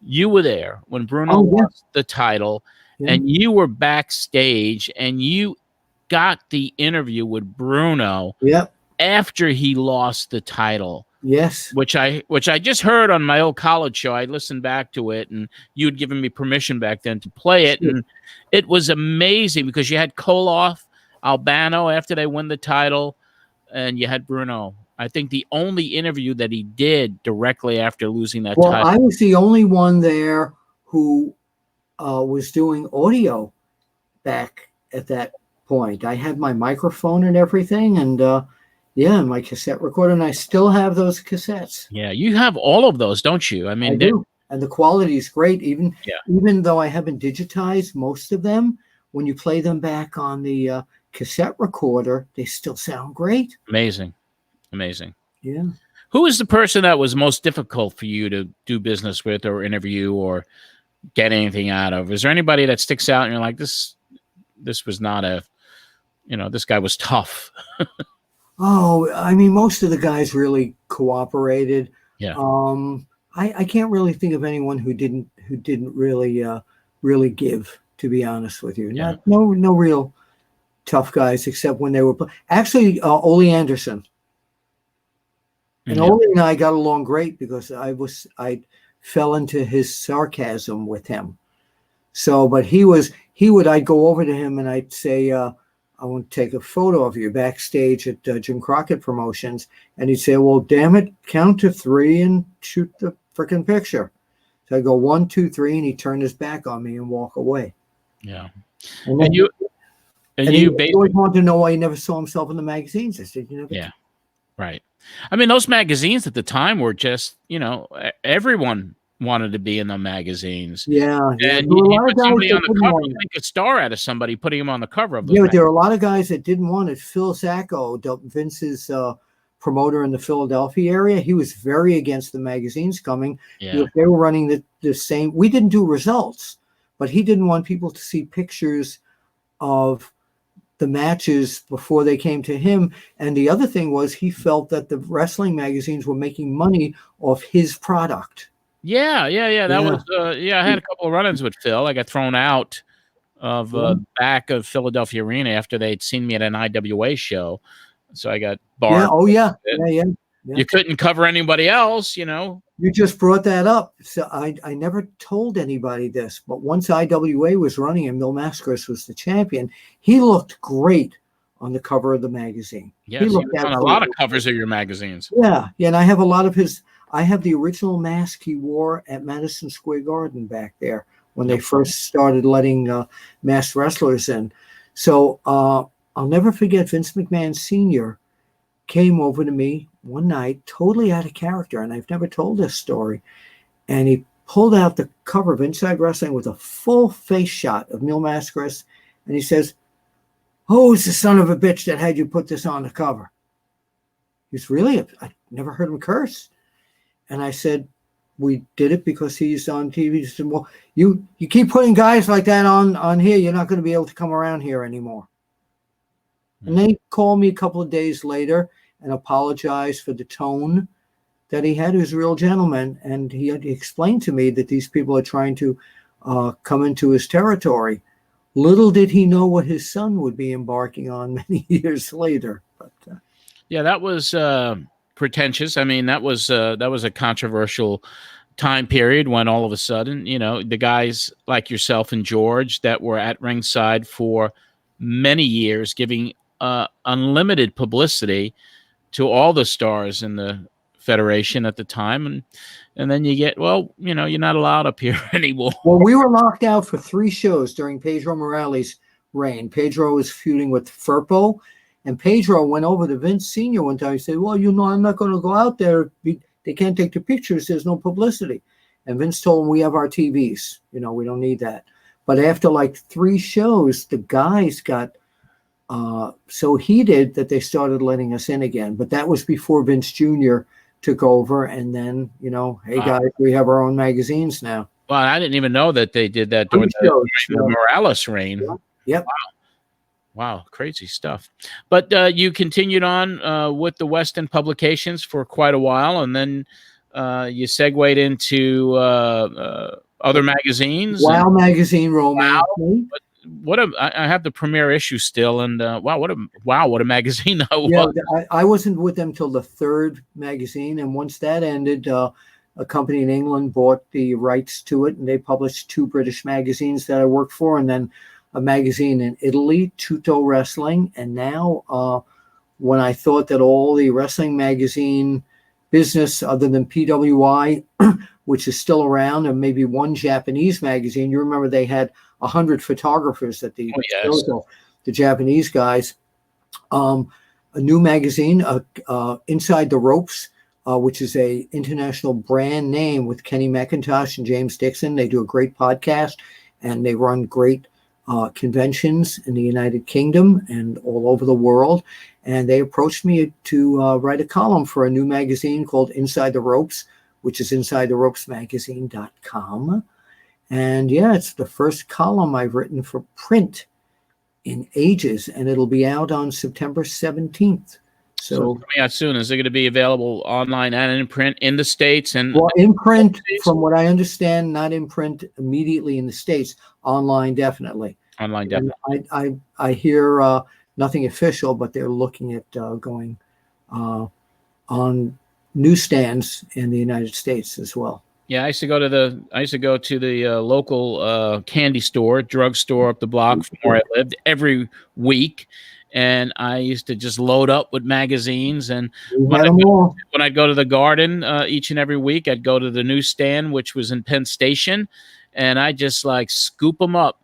You were there when Bruno lost the title, and you were backstage, and you got the interview with Bruno after he lost the title. Yes, which I just heard on my old college show. I listened back to it, and you had given me permission back then to play it, and it was amazing because you had Koloff, Albano after they won the title, and you had Bruno. I think the only interview that he did directly after losing that title. I was the only one there who was doing audio back at that point. I had my microphone and everything, and my cassette recorder, and I still have those cassettes. Yeah, you have all of those, don't you? I mean, I do. And the quality is great. Even though I haven't digitized most of them, when you play them back on the cassette recorder, they still sound great. Amazing. Yeah. Who is the person that was most difficult for you to do business with or interview or get anything out of? Is there anybody that sticks out and you're like, this was not this guy was tough? Oh, I mean, most of the guys really cooperated. Yeah. I can't really think of anyone who didn't really give, to be honest with you. Yeah. No real tough guys except when they were actually Ole Anderson. And Ole and I got along great because I fell into his sarcasm with him. So, but I'd go over to him and I'd say, I want to take a photo of you backstage at Jim Crockett Promotions. And he'd say, well, damn it, count to 3 and shoot the freaking picture. So I go 1, 2, 3, and he'd turn his back on me and walk away. Yeah. And you always wanted to know why he never saw himself in the magazines. I said, right. I mean, those magazines at the time were just, everyone wanted to be in the magazines. Yeah. And you put somebody on the cover, you make a star out of somebody putting him on the cover of the magazines. There were a lot of guys that didn't want it. Phil Sacco, Vince's promoter in the Philadelphia area, he was very against the magazines coming. Yeah. They were running the same. We didn't do results, but he didn't want people to see pictures of the matches before they came to him. And the other thing was he felt that the wrestling magazines were making money off his product. Yeah. That was, I had a couple of run-ins with Phil. I got thrown out of back of Philadelphia Arena after they'd seen me at an IWA show. So I got barred. Yeah. Oh, yeah. Yeah. You couldn't cover anybody else, You just brought that up. So I never told anybody this, but once IWA was running and Mil Mascaris was the champion, he looked great on the cover of the magazine. Yes, he was on a lot of covers of your magazines. Yeah, and I have a lot of I have the original mask he wore at Madison Square Garden back there when they first started letting masked wrestlers in. So I'll never forget Vince McMahon Sr. came over to me one night, totally out of character, and I've never told this story. And he pulled out the cover of Inside Wrestling with a full face shot of Mil Mascaras, and he says, "Who's the son of a bitch that had you put this on the cover?" He's really, I never heard him curse. And I said, "We did it because he's on TV." He said, "Well, you keep putting guys like that on here, you're not going to be able to come around here anymore." And then he called me a couple of days later and apologized for the tone that he had. He was a real gentleman. And he explained to me that these people are trying to come into his territory. Little did he know what his son would be embarking on many years later. But yeah, that was pretentious. I mean, that was a controversial time period when all of a sudden, you know, the guys like yourself and George that were at ringside for many years, giving unlimited publicity to all the stars in the federation at the time, and then you get, well, you know, you're not allowed up here anymore. Well, we were locked out for 3 shows during Pedro Morales' reign. Pedro was feuding with Firpo, and Pedro went over to Vince Sr. one time. He said, "Well, you know, I'm not going to go out there. They can't take the pictures. There's no publicity." And Vince told him, "We have our TVs. You know, we don't need that." But after like 3 shows, the guys got so heated that they started letting us in again. But that was before Vince Jr. took over. And then, you know, hey, guys, we have our own magazines now. Well, I didn't even know that they did that during the Morales reign. Yep. Wow, crazy stuff. But you continued on with the Weston publications for quite a while, and then you segued into other magazines. Wow Magazine Romance. Wow. I have the premiere issue still, and wow, what a magazine that was. Yeah, I wasn't with them till the 3rd magazine, and once that ended, a company in England bought the rights to it, and they published 2 British magazines that I worked for, and then a magazine in Italy, Tutto Wrestling. And now, when I thought that all the wrestling magazine business, other than PWI, which is still around, and maybe one Japanese magazine, you remember they had 100 photographers at the the Japanese guys. A new magazine, Inside the Ropes, which is a international brand name with Kenny McIntosh and James Dixon. They do a great podcast, and they run great conventions in the United Kingdom and all over the world. And they approached me to write a column for a new magazine called Inside the Ropes, which is InsideTheRopesMagazine.com. And yeah, it's the first column I've written for print in ages, and it'll be out on September 17th. So coming out soon. Is it going to be available online and in print in the States? And well, in print, from what I understand, not in print immediately in the States. Online, definitely. Online, definitely. I hear nothing official, but they're looking at going on newsstands in the United States as well. Yeah, I used to go to the local candy store, drugstore up the block from where I lived every week, and I used to just load up with magazines. And when I'd go to the Garden each and every week, I'd go to the newsstand, which was in Penn Station, and I just like scoop them up.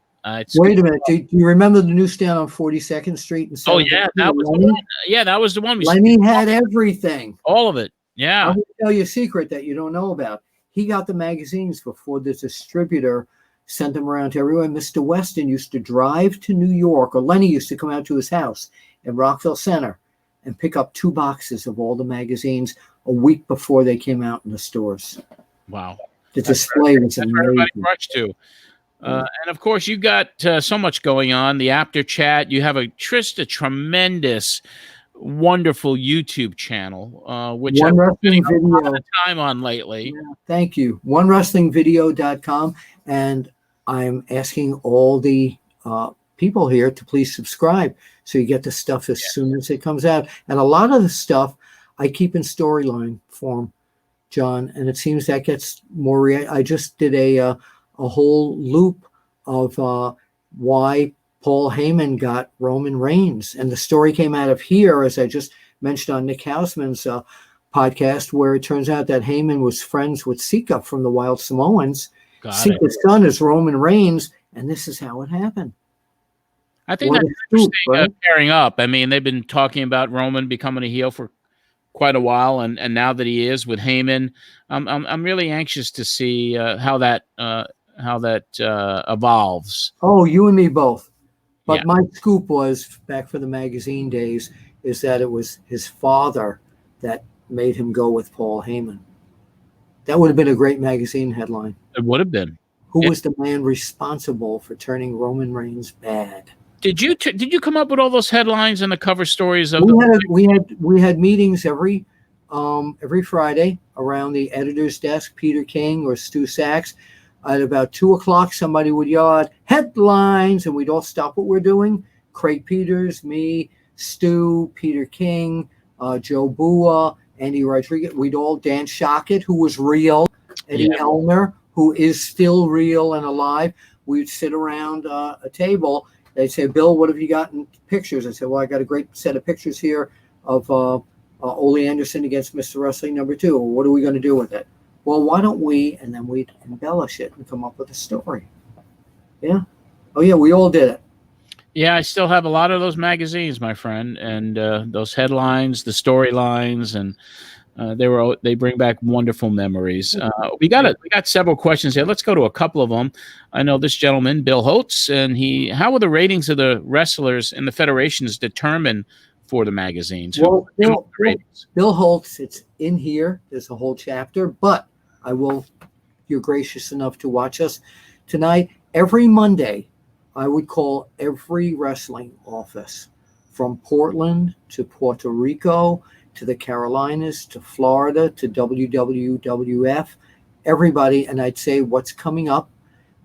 Wait a minute, do you remember the newsstand on 42nd Street? Oh yeah, that was the one. Yeah, that was the one. Lenny had everything, all of it. Yeah, I'm going to tell you a secret that you don't know about. He got the magazines before the distributor sent them around to everywhere. Mr. Weston used to drive to New York, or Lenny used to come out to his house in Rockville Center and pick up 2 boxes of all the magazines a week before they came out in the stores. Wow. The display was amazing. Everybody rushed to. And of course, you got so much going on. The Apter Chat. You have a tremendous, wonderful YouTube channel, which I'm spending a lot of time on lately. Yeah, thank you. OneWrestlingVideo.com. And I'm asking all the people here to please subscribe so you get the stuff as soon as it comes out. And a lot of the stuff I keep in storyline form, John, and it seems that gets more. I just did a whole loop of why Paul Heyman got Roman Reigns. And the story came out of here, as I just mentioned on Nick Hausman's podcast, where it turns out that Heyman was friends with Sika from the Wild Samoans. Sika's son is Roman Reigns, and this is how it happened. I think What that's a scoop, interesting right? pairing up. I mean, they've been talking about Roman becoming a heel for quite a while, and now that he is with Heyman, I'm really anxious to see how that evolves. Oh, you and me both. But Yeah. my scoop was back for the magazine days is that it was his father that made him go with Paul Heyman. That would have been a great magazine headline. It would have been. Who Yeah. was the man responsible for turning Roman Reigns bad? Did you come up with all those headlines and the cover stories of We had meetings every Friday around the editor's desk, Peter King or Stu Sachs. At about 2:00, somebody would yell out headlines, and we'd all stop what we're doing. Craig Peters, me, Stu, Peter King, Joe Bua, Andy Rodriguez. We'd all Dan Shockett, who was real, Eddie Elmer, who is still real and alive. We'd sit around a table. They'd say, Bill, what have you got in pictures? I said, well, I got a great set of pictures here of Ole Anderson against Mr. Wrestling #2. What are we going to do with it? Well, why don't we? And then we'd embellish it and come up with a story. Yeah. Oh, yeah, we all did it. Yeah, I still have a lot of those magazines, my friend, and those headlines, the storylines, and they bring back wonderful memories. We got several questions here. Let's go to a couple of them. I know this gentleman, Bill Holtz, and how were the ratings of the wrestlers and the federations determined for the magazines? Well, Bill Holtz, it's in here. There's a whole chapter, but you're gracious enough to watch us tonight. Every Monday, I would call every wrestling office from Portland to Puerto Rico to the Carolinas to Florida to WWF, everybody, and I'd say what's coming up.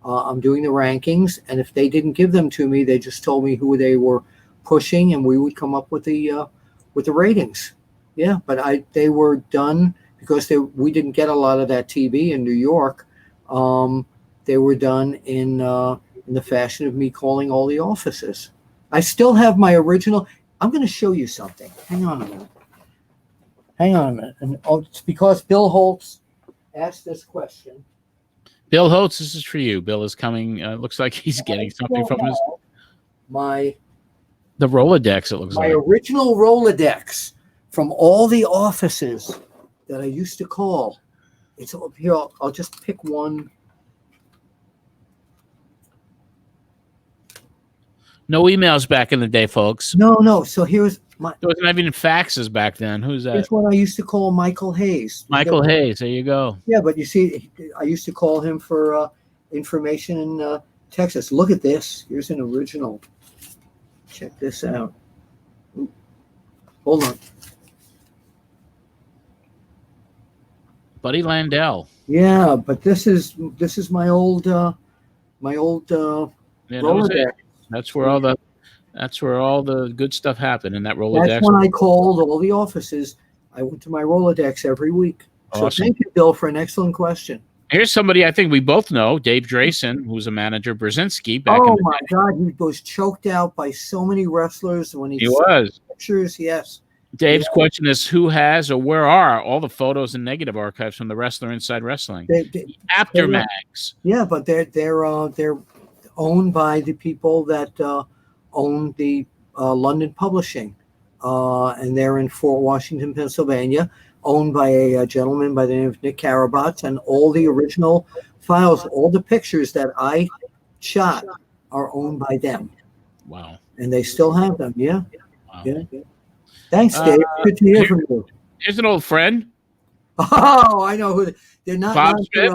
I'm doing the rankings, and if they didn't give them to me, they just told me who they were pushing, and we would come up with the ratings. Yeah, but they were done because we didn't get a lot of that TV in New York. They were done in the fashion of me calling all the offices. I still have my original. I'm going to show you something. Hang on a minute. And it's because Bill Holtz asked this question. Bill Holtz, this is for you. Bill is coming. Looks like he's getting something from the Rolodex. It looks like my original Rolodex from all the offices that I used to call. It's up here. I'll just pick one. No emails back in the day, folks. No. So here's there wasn't even faxes back then. Who's that? Here's what I used to call Michael Hayes. Michael Hayes. There you go. Yeah, but you see, I used to call him for information in Texas. Look at this. Here's an original. Check this out. Ooh. Hold on. Buddy Landell. Yeah, but this is my old Rolodex. That's where all the good stuff happened in that Rolodex. That's when I called all the offices. I went to my Rolodex every week. Awesome. So thank you, Bill, for an excellent question. Here's somebody I think we both know, Dave Drayson, who's a manager of Brzezinski back in the my day. God, he was choked out by so many wrestlers when he was. Pictures, yes. Dave's question is, who has or where are all the photos and negative archives from the Wrestler Inside Wrestling? Apter mags. Yeah, but they're owned by the people that own the London Publishing, and they're in Fort Washington, Pennsylvania, owned by a gentleman by the name of Nick Karabatz, and all the original files, all the pictures that I shot are owned by them. Wow. And they still have them, yeah. Wow. Yeah. Thanks, Dave. Good to hear from you. Here's an old friend. Oh, I know who they're not. Bob Smith?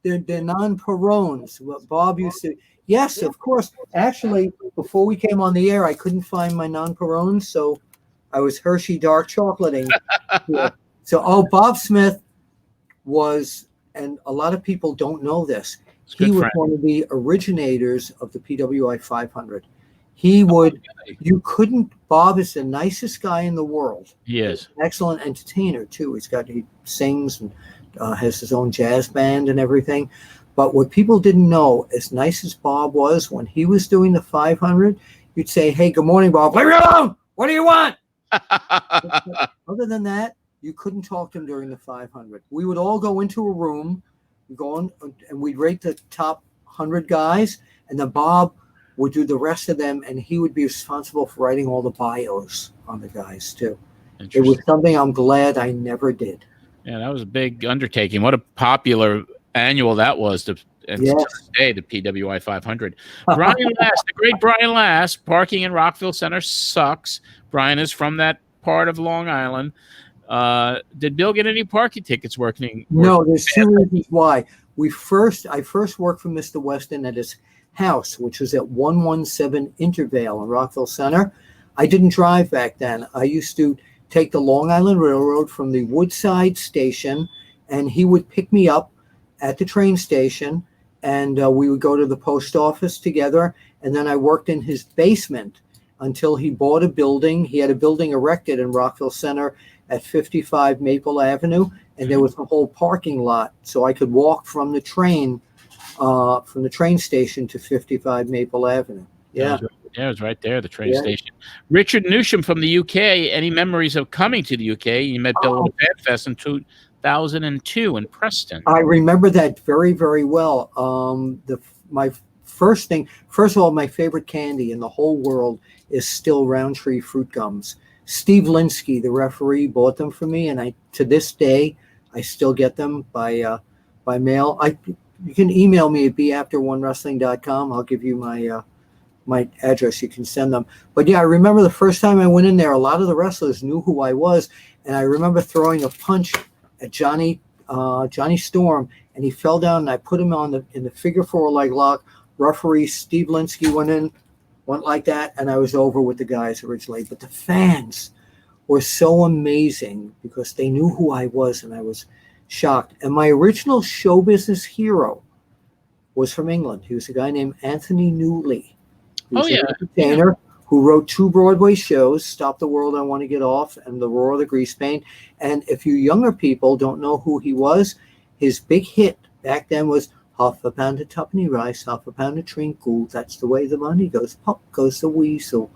They're non-Perones. What Bob used to. Yes, of course. Actually, before we came on the air, I couldn't find my non-Perones, so I was Hershey dark chocolating. Yeah. So, Bob Smith was, and a lot of people don't know this, he was one of the originators of the PWI 500. Bob is the nicest guy in the world. He is. Excellent entertainer, too. He sings and has his own jazz band and everything. But what people didn't know, as nice as Bob was, when he was doing the 500, you'd say, hey, good morning, Bob. Leave me alone. What do you want? Other than that, you couldn't talk to him during the 500. We would all go into a room, go on, and we'd rate the top 100 guys, and then Bob would do the rest of them, and he would be responsible for writing all the bios on the guys too. It was something I'm glad I never did. Yeah, that was a big undertaking. What a popular annual that was to this day, the PWI 500. Brian Last, the great Brian Last, parking in Rockville Center sucks. Brian is from that part of Long Island. Did Bill get any parking tickets working? No, there's two reasons why. I first worked for Mr. Weston at his house, which was at 117 Intervale in Rockville Center. I didn't drive back then. I used to take the Long Island Railroad from the Woodside station, and he would pick me up at the train station, and we would go to the post office together. And then I worked in his basement until he bought a building. He had a building erected in Rockville Center at 55 Maple Avenue, and there was a whole parking lot, so I could walk from the train station to 55 Maple Avenue. Yeah. Yeah, it was right there, the train station. Richard Newsham from the UK. Any memories of coming to the UK? You met Bill at Fan Fest in 2002 in Preston. I remember that very, very well. My first of all, my favorite candy in the whole world is still Roundtree fruit gums. Steve Linsky, the referee, bought them for me, and to this day, I still get them by mail. You can email me at beafter1wrestling.com. I'll give you my address. You can send them. But yeah, I remember the first time I went in there, a lot of the wrestlers knew who I was, and I remember throwing a punch at Johnny Storm, and he fell down, and I put him in the figure 4 leg lock. Referee Steve Linsky went like that, and I was over with the guys originally. But the fans were so amazing because they knew who I was, and I was shocked. And my original show business hero was from England. He was a guy named Anthony Newley. He was an entertainer who wrote 2 Broadway shows, Stop the World, I Want to Get Off, and The Roar of the Grease Paint. And if you younger people don't know who he was, his big hit back then was half a pound of tuppenny rice, half a pound of treacle. That's the way the money goes. Pop goes the weasel.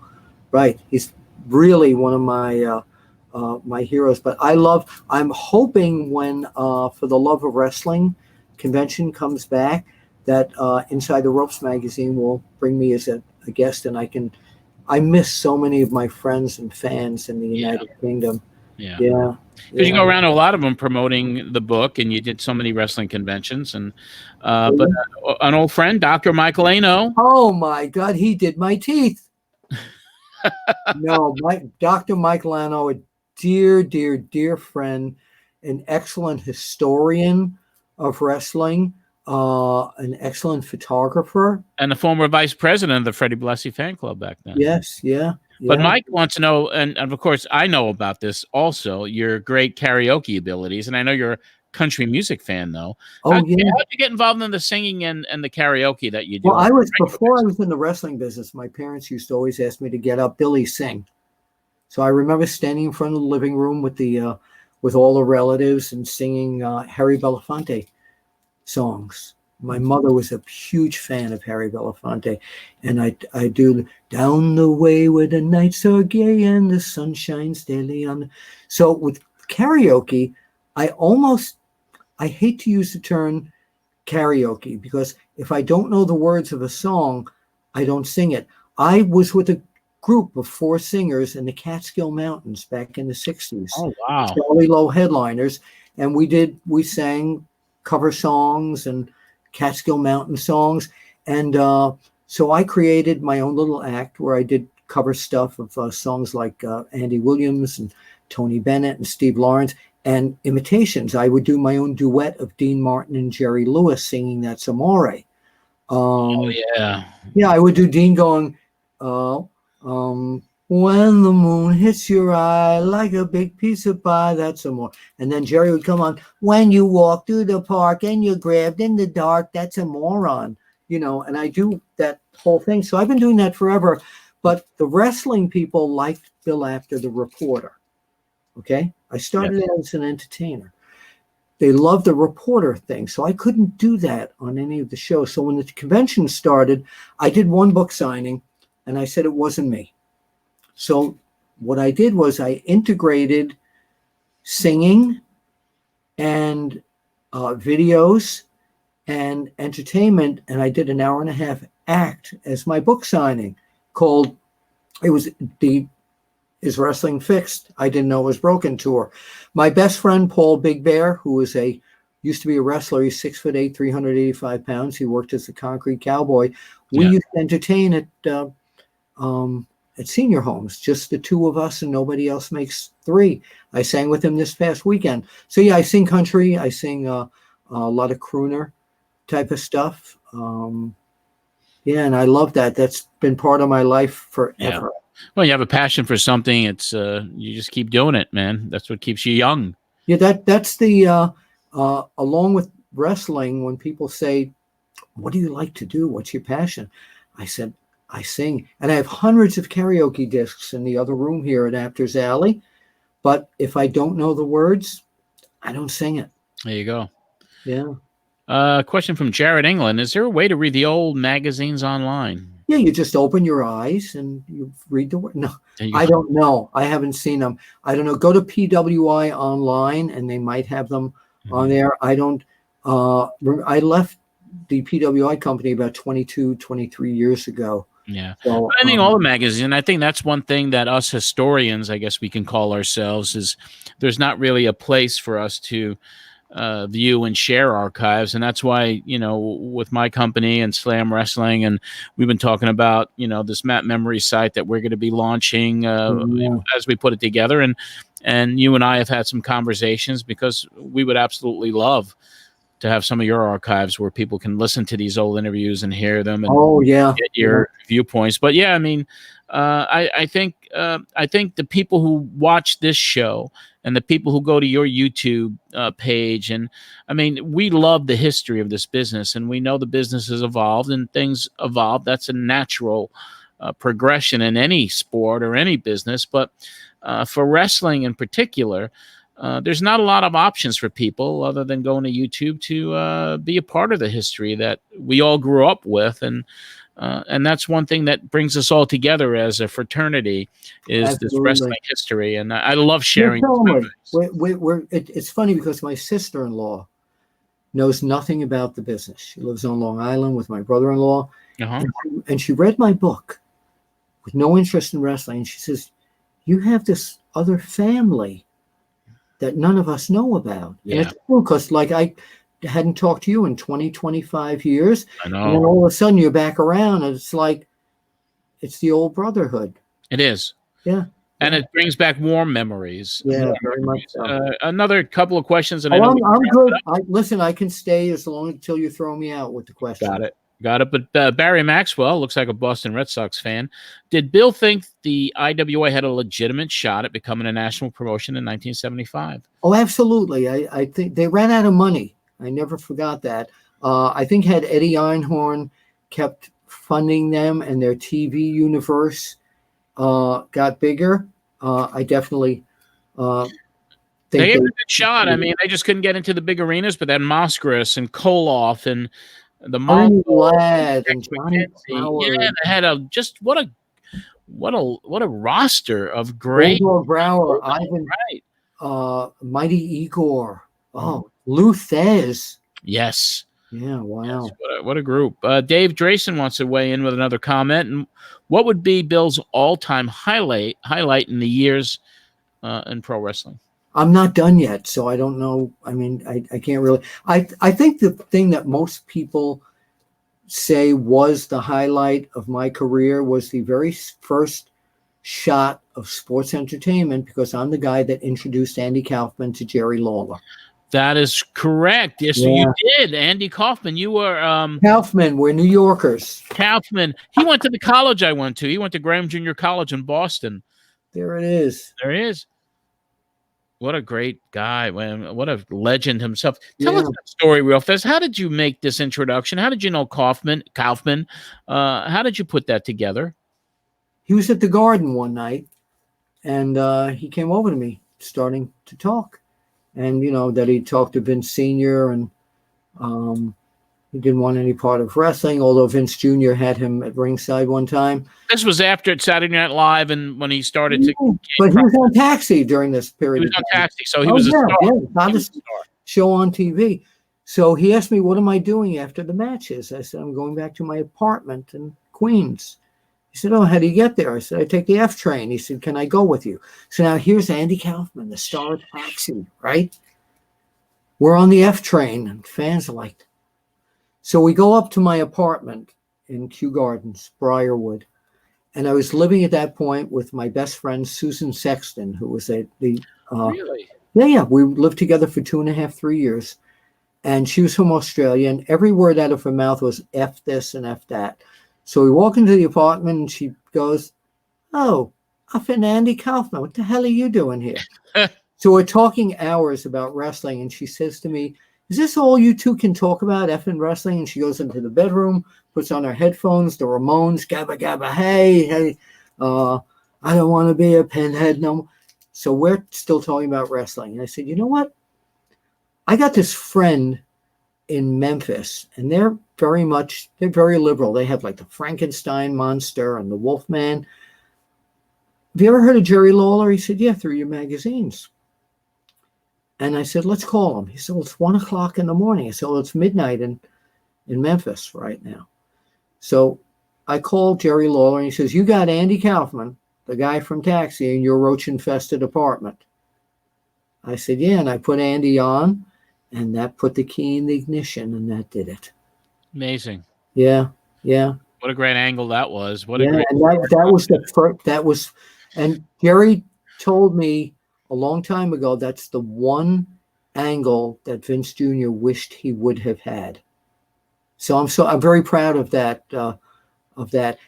Right. He's really one of my heroes. But I'm hoping when For the Love of Wrestling convention comes back, that Inside the Ropes magazine will bring me as a guest, and I miss so many of my friends and fans in the United Kingdom. Yeah. Because you go around to a lot of them promoting the book, and you did so many wrestling conventions. And but an old friend, Dr. Michael Ano. Oh my God, he did my teeth. No, Dr. Michael Ano, a dear, dear, dear friend, an excellent historian of wrestling, an excellent photographer, and the former vice president of the Freddie Blassie fan club back then. Yes, yeah. But Mike wants to know, and of course I know about this also, your great karaoke abilities, and I know you're a country music fan though. How'd you get involved in the singing and the karaoke that you do? Well, before I was in the wrestling business, my parents used to always ask me to get up, Billy, sing. So I remember standing in front of the living room with all the relatives and singing Harry Belafonte songs. My mother was a huge fan of Harry Belafonte, and I do Down the Way Where the Nights Are Gay and the Sun Shines Daily on. So with karaoke, I hate to use the term karaoke, because if I don't know the words of a song, I don't sing it. I was with a group of 4 singers in the Catskill Mountains back in the 60s. Oh, wow. Charlie Lowe headliners, and we sang cover songs and Catskill Mountain songs. And so I created my own little act where I did cover stuff of songs like Andy Williams and Tony Bennett and Steve Lawrence, and imitations. I would do my own duet of Dean Martin and Jerry Lewis singing That's Amore. Yeah, I would do Dean going, when the moon hits your eye like a big piece of pie, that's amore. And then Jerry would come on, when you walk through the park and you're grabbed in the dark, that's a moron. And I do that whole thing. So I've been doing that forever. But the wrestling people liked Bill Apter, the reporter. Okay? I started out as an entertainer. They loved the reporter thing. So I couldn't do that on any of the shows. So when the convention started, I did one book signing, and I said it wasn't me. So what I did was I integrated singing and videos and entertainment, and I did an hour and a half act as my book signing called, it was the Is Wrestling Fixed? I Didn't Know It Was Broken tour. My best friend, Paul Big Bear, who used to be a wrestler. He's 6'8", 385 pounds. He worked as a concrete cowboy. We used to entertain at senior homes, just the two of us, and nobody else makes three. I sang with him this past weekend. So yeah, I sing country. I sing a lot of crooner type of stuff. Yeah, and I love that. That's been part of my life forever. Yeah. Well, you have a passion for something. It's you just keep doing it, man. That's what keeps you young. Yeah, that's the along with wrestling. When people say, "What do you like to do? What's your passion?" I said, "I sing," and I have hundreds of karaoke discs in the other room here at Apter's Alley. But if I don't know the words, I don't sing it. There you go. Yeah. Question from Jared England. Is there a way to read the old magazines online? Yeah, you just open your eyes and you read the word. No, I don't know. I haven't seen them. I don't know. Go to PWI online and they might have them on there. I don't. I left the PWI company about 22, 23 years ago. Yeah. So, I think all the magazines, and I think that's one thing that us historians, I guess we can call ourselves, is there's not really a place for us to view and share archives. And that's why, with my company and Slam Wrestling, and we've been talking about, this Map Memory site that we're going to be launching as we put it together. And you and I have had some conversations because we would absolutely love to have some of your archives where people can listen to these old interviews and hear them and get your viewpoints. But yeah, I mean, I think the people who watch this show and the people who go to your YouTube page, and I mean, we love the history of this business, and we know the business has evolved and things evolve. That's a natural progression in any sport or any business. But for wrestling in particular, there's not a lot of options for people other than going to YouTube to be a part of the history that we all grew up with. And that's one thing that brings us all together as a fraternity is this wrestling history. And I love sharing. It's funny because my sister-in-law knows nothing about the business. She lives on Long Island with my brother-in-law. And she read my book with no interest in wrestling. And she says, "You have this other family that none of us know about." Yeah. And it's cool because I hadn't talked to you in 20, 25 years. I know. And then all of a sudden you're back around and it's like, it's the old brotherhood. It is. Yeah. And it brings back warm memories. Yeah, very much so. Another couple of questions. And I'm good. Listen, I can stay as long until you throw me out with the question. Got it. But Barry Maxwell looks like a Boston Red Sox fan. Did Bill think the IWA had a legitimate shot at becoming a national promotion in 1975? Oh, absolutely. I think they ran out of money. I never forgot that. I think had Eddie Einhorn kept funding them and their TV universe got bigger, I definitely think they had a good shot. I mean, they just couldn't get into the big arenas, but then Moskris and Koloff and the Lad and Johnny Howard. Yeah, they had what a roster of great Brower, Ivan, Mighty Igor, Lou Thez. Yes. Yeah, wow. Yes, what a group. Dave Drayson wants to weigh in with another comment. And what would be Bill's all-time highlight in the years in pro wrestling? I'm not done yet, so I don't know. I mean, I can't really. I think the thing that most people say was the highlight of my career was the very first shot of sports entertainment, because I'm the guy that introduced Andy Kaufman to Jerry Lawler. That is correct. Yes, you did. Andy Kaufman. You were Kaufman. We're New Yorkers. Kaufman. He went to the college I went to. He went to Graham Junior College in Boston. There it is. There he is. What a great guy. What a legend himself. Tell us that story real fast. How did you make this introduction? How did you know Kaufman? How did you put that together? He was at the Garden one night, and he came over to me, starting to talk. And, that he talked to Vince Sr. and he didn't want any part of wrestling, although Vince Jr. had him at ringside one time. This was after Saturday Night Live and when he started to... But he was on Taxi during this period. He was on Taxi, so he was a star. Yeah, not a show on TV. So he asked me, what am I doing after the matches? I said, I'm going back to my apartment in Queens. He said, oh, how do you get there? I said, I take the F train. He said, can I go with you? So now here's Andy Kaufman, the star of Taxi, right? We're on the F train, and fans are like, so we go up to my apartment in Kew Gardens, Briarwood. And I was living at that point with my best friend, Susan Sexton, who was Really? Yeah. We lived together for 2.5, 3 years. And she was from Australia, and every word out of her mouth was F this and F that. So we walk into the apartment, and she goes, oh, I've been Andy Kaufman. What the hell are you doing here? So we're talking hours about wrestling, and she says to me, is this all you two can talk about, effing wrestling? And she goes into the bedroom, puts on her headphones, the Ramones, gabba, gabba, hey, I don't want to be a pinhead no more. So we're still talking about wrestling. And I said, you know what? I got this friend in Memphis, and they're very liberal. They have like the Frankenstein monster and the Wolfman. Have you ever heard of Jerry Lawler? He said, yeah, through your magazines. And I said, let's call him. He said, well, it's 1 o'clock in the morning. I said, well, it's midnight in Memphis right now. So I called Jerry Lawler, and he says, you got Andy Kaufman, the guy from Taxi, in your roach-infested apartment. I said, yeah, and I put Andy on, and that put the key in the ignition, and that did it. Amazing. Yeah. What a great angle that was. What yeah, a great. And that was the first. That was, and Jerry told me a long time ago that's the one angle that Vince Jr. wished he would have had. So I'm very proud of that.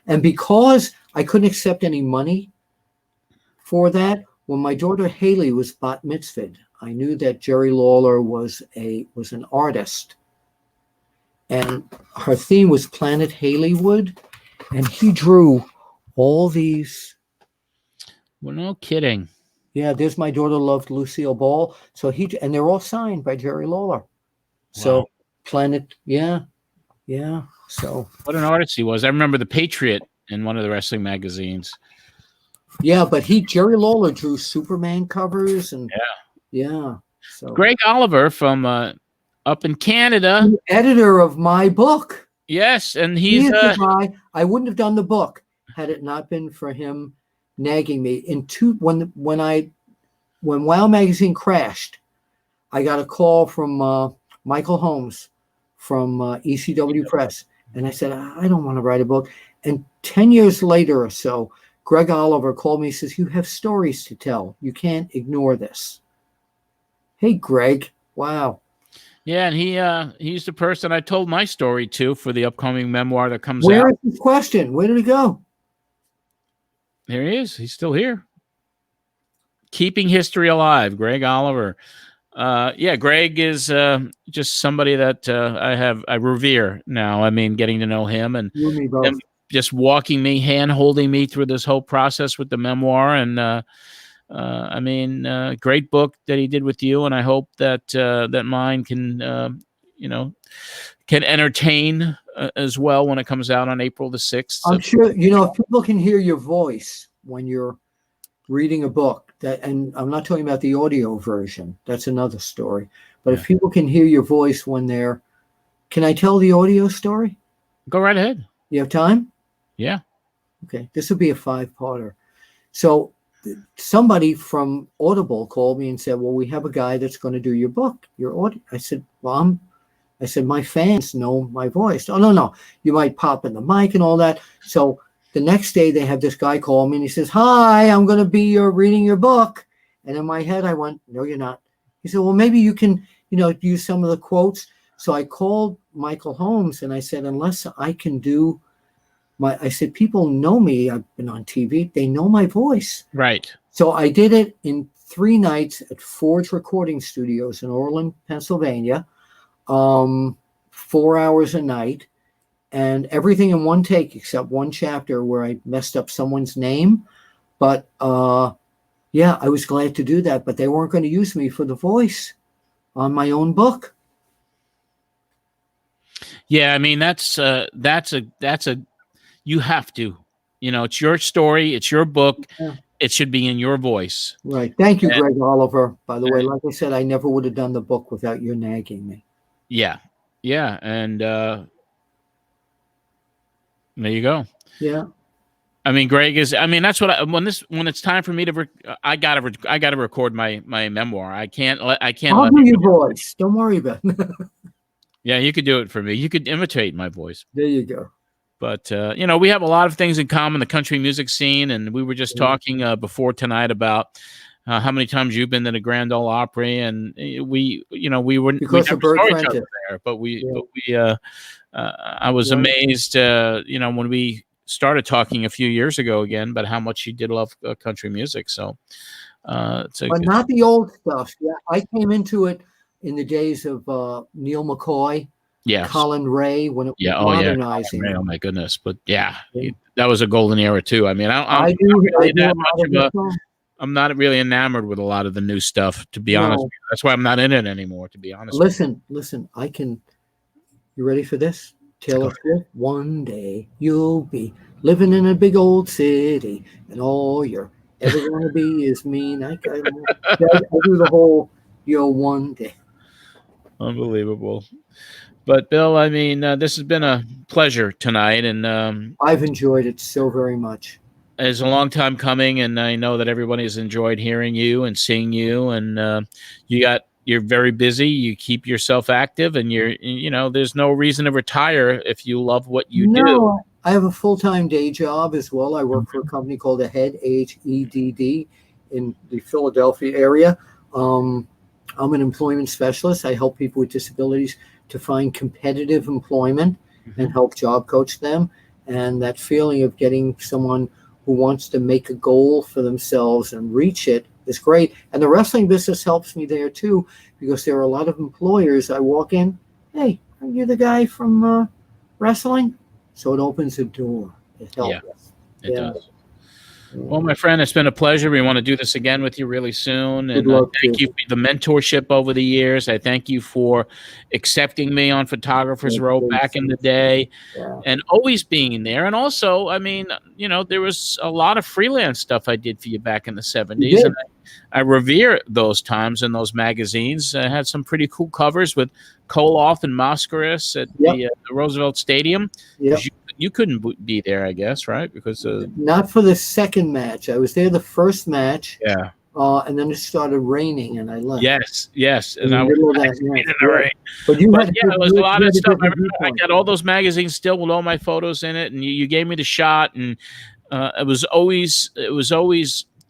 And because I couldn't accept any money for that, when my daughter Haley was bat mitzvahed, I knew that Jerry Lawler was an artist, and her theme was Planet Haleywood, and he drew all these. Well, no kidding. Yeah, there's my daughter loved Lucille Ball. So and they're all signed by Jerry Lawler. So Wow. Planet, yeah. So What an artist he was. I remember The Patriot in one of the wrestling magazines. yeah, but Jerry Lawler drew Superman covers and yeah. So Greg Oliver from up in Canada, the editor of my book. yes, and He's he's the guy. I wouldn't have done the book had it not been for him nagging me. When Wow Magazine crashed, I got a call from Michael Holmes from ECW Press, and I said, I don't want to write a book. And 10 years later or so, Greg Oliver called me and says, you have stories to tell. You can't ignore this. Hey, Greg. Wow. Yeah, and he's the person I told my story to for the upcoming memoir that comes out. Where is his question? Where did he go? There he is. He's still here. Keeping history alive, Greg Oliver. Yeah, Greg is just somebody that I revere now. I mean, getting to know him and You and me both. him just walking me, hand holding me through this whole process with the memoir. And I mean, great book that he did with you. And I hope that that mine can, can entertain as well when it comes out on April the 6th. I'm sure, if people can hear your voice when you're reading a book, and I'm not talking about the audio version, that's another story. But if people can hear your voice can I tell the audio story? Go right ahead. You have time? Yeah. Okay. This will be a 5-parter. So somebody from Audible called me and said, well, we have a guy that's going to do your book, your audio. I said, well, my fans know my voice. Oh, no. You might pop in the mic and all that. So the next day they have this guy call me and he says, hi, I'm going to be reading your book. And in my head, I went, no, you're not. He said, well, maybe you can, use some of the quotes. So I called Michael Holmes and I said, unless I can do I said, people know me. I've been on TV. They know my voice. Right. So I did it in 3 nights at Forge Recording Studios in Orland, Pennsylvania, 4 hours a night, and everything in one take except one chapter where I messed up someone's name. But yeah, I was glad to do that. But they weren't going to use me for the voice on my own book. Yeah, I mean that's a you have to, it's your story, it's your book, it should be in your voice. Right. Thank you, Greg Oliver. By the way, like I said, I never would have done the book without your nagging me. Yeah. Yeah. And there you go. Yeah. I mean, Greg is. I mean, that's what when it's time for me to. I gotta record my memoir. I can't let. I'll do your voice. Don't worry about it. Yeah, you could do it for me. You could imitate my voice. There you go. But we have a lot of things in common, the country music scene, and we were just talking before tonight about how many times you've been to the Grand Ole Opry, and we never saw each other there, but I was amazed, when we started talking a few years ago again, about how much you did love country music. So, but not the old stuff. Yeah, I came into it in the days of Neil McCoy. Yes. Colin Ray, when it was modernizing. Ray, oh my goodness! But that was a golden era too. I mean, I'm not really enamored with a lot of the new stuff, to be honest with you. That's why I'm not in it anymore, to be honest. Listen. You ready for this? Taylor Swift. One day you'll be living in a big old city, and all you're ever going to be is me. I do the whole one day. Unbelievable. But Bill, I mean, this has been a pleasure tonight, and I've enjoyed it so very much. It's a long time coming, and I know that everybody has enjoyed hearing you and seeing you. And you're very busy. You keep yourself active, and there's no reason to retire if you love what you do. I have a full-time day job as well. I work for a company called Ahead, AHEDD, in the Philadelphia area. I'm an employment specialist. I help people with disabilities to find competitive employment and help job coach them. And that feeling of getting someone who wants to make a goal for themselves and reach it is great. And the wrestling business helps me there too, because there are a lot of employers. I walk in, hey, are you the guy from wrestling? So it opens a door. It helps. Yeah, it does. Well, my friend, it's been a pleasure. We want to do this again with you really soon. And thank you for the mentorship over the years. I thank you for accepting me on Photographer's Row back in the day and always being there. And also, I mean, there was a lot of freelance stuff I did for you back in the 70s. And I revere those times in those magazines. I had some pretty cool covers with Koloff and Mascaris at the Roosevelt Stadium. You couldn't be there, I guess, right? Because not for the second match. I was there the first match. Yeah. And then it started raining, and I left. Yes. And I was in the rain. But it was a lot of stuff. I got all those magazines still with all my photos in it, and you gave me the shot, and it was always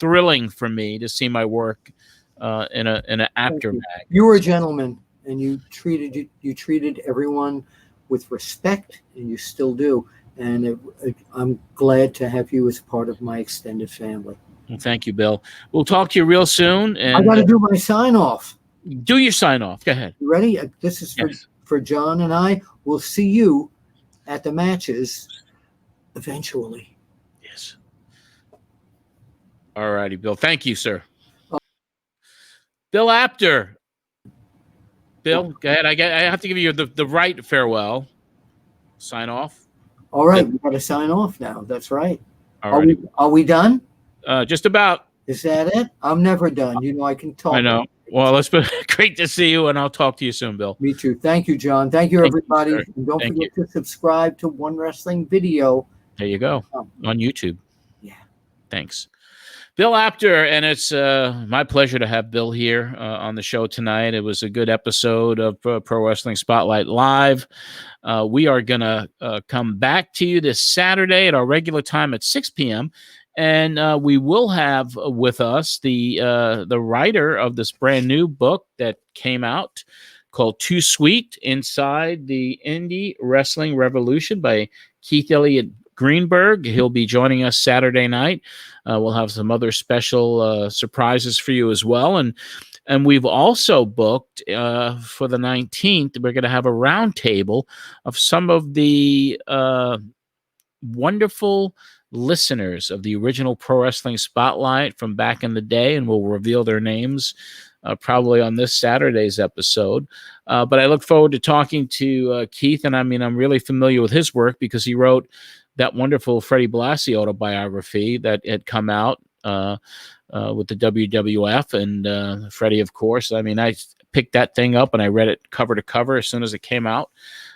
thrilling for me to see my work in an Apter mag. You were a gentleman, and you treated everyone with respect, and you still do. And I'm glad to have you as part of my extended family. Well, thank you, Bill. We'll talk to you real soon. And I got to do my sign off. Do your sign off. Go ahead. You ready? This is for John and I. We'll see you at the matches eventually. Yes. All righty, Bill. Thank you, sir. Bill Apter. Bill, go ahead. I have to give you the right farewell. Sign off. All right, we got to sign off now. That's right. Are we done? Just about. Is that it? I'm never done. I can talk. I know. Well, it's been great to see you, and I'll talk to you soon, Bill. Me too. Thank you, John. Thank you, everybody. And don't forget to subscribe to One Wrestling Video. There you go. On YouTube. Yeah. Thanks. Bill Apter, and it's my pleasure to have Bill here on the show tonight. It was a good episode of Pro Wrestling Spotlight Live. We are going to come back to you this Saturday at our regular time at 6 p.m., and we will have with us the writer of this brand new book that came out called Too Sweet Inside the Indie Wrestling Revolution by Keith Elliott Greenberg. He'll be joining us Saturday night. We'll have some other special surprises for you as well. And we've also booked for the 19th, we're going to have a roundtable of some of the wonderful listeners of the original Pro Wrestling Spotlight from back in the day, and we'll reveal their names probably on this Saturday's episode. But I look forward to talking to Keith, and I mean, I'm really familiar with his work because he wrote that wonderful Freddie Blassie autobiography that had come out with the WWF, and Freddie, of course. I mean, I picked that thing up and I read it cover to cover as soon as it came out.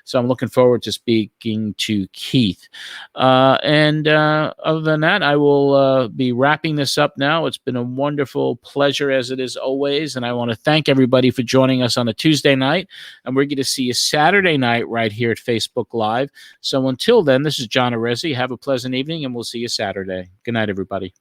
So I'm looking forward to speaking to Keith. And other than that, I will be wrapping this up now. It's been a wonderful pleasure, as it is always. And I want to thank everybody for joining us on a Tuesday night. And we're going to see you Saturday night right here at Facebook Live. So until then, this is John Arezzi. Have a pleasant evening, and we'll see you Saturday. Good night, everybody.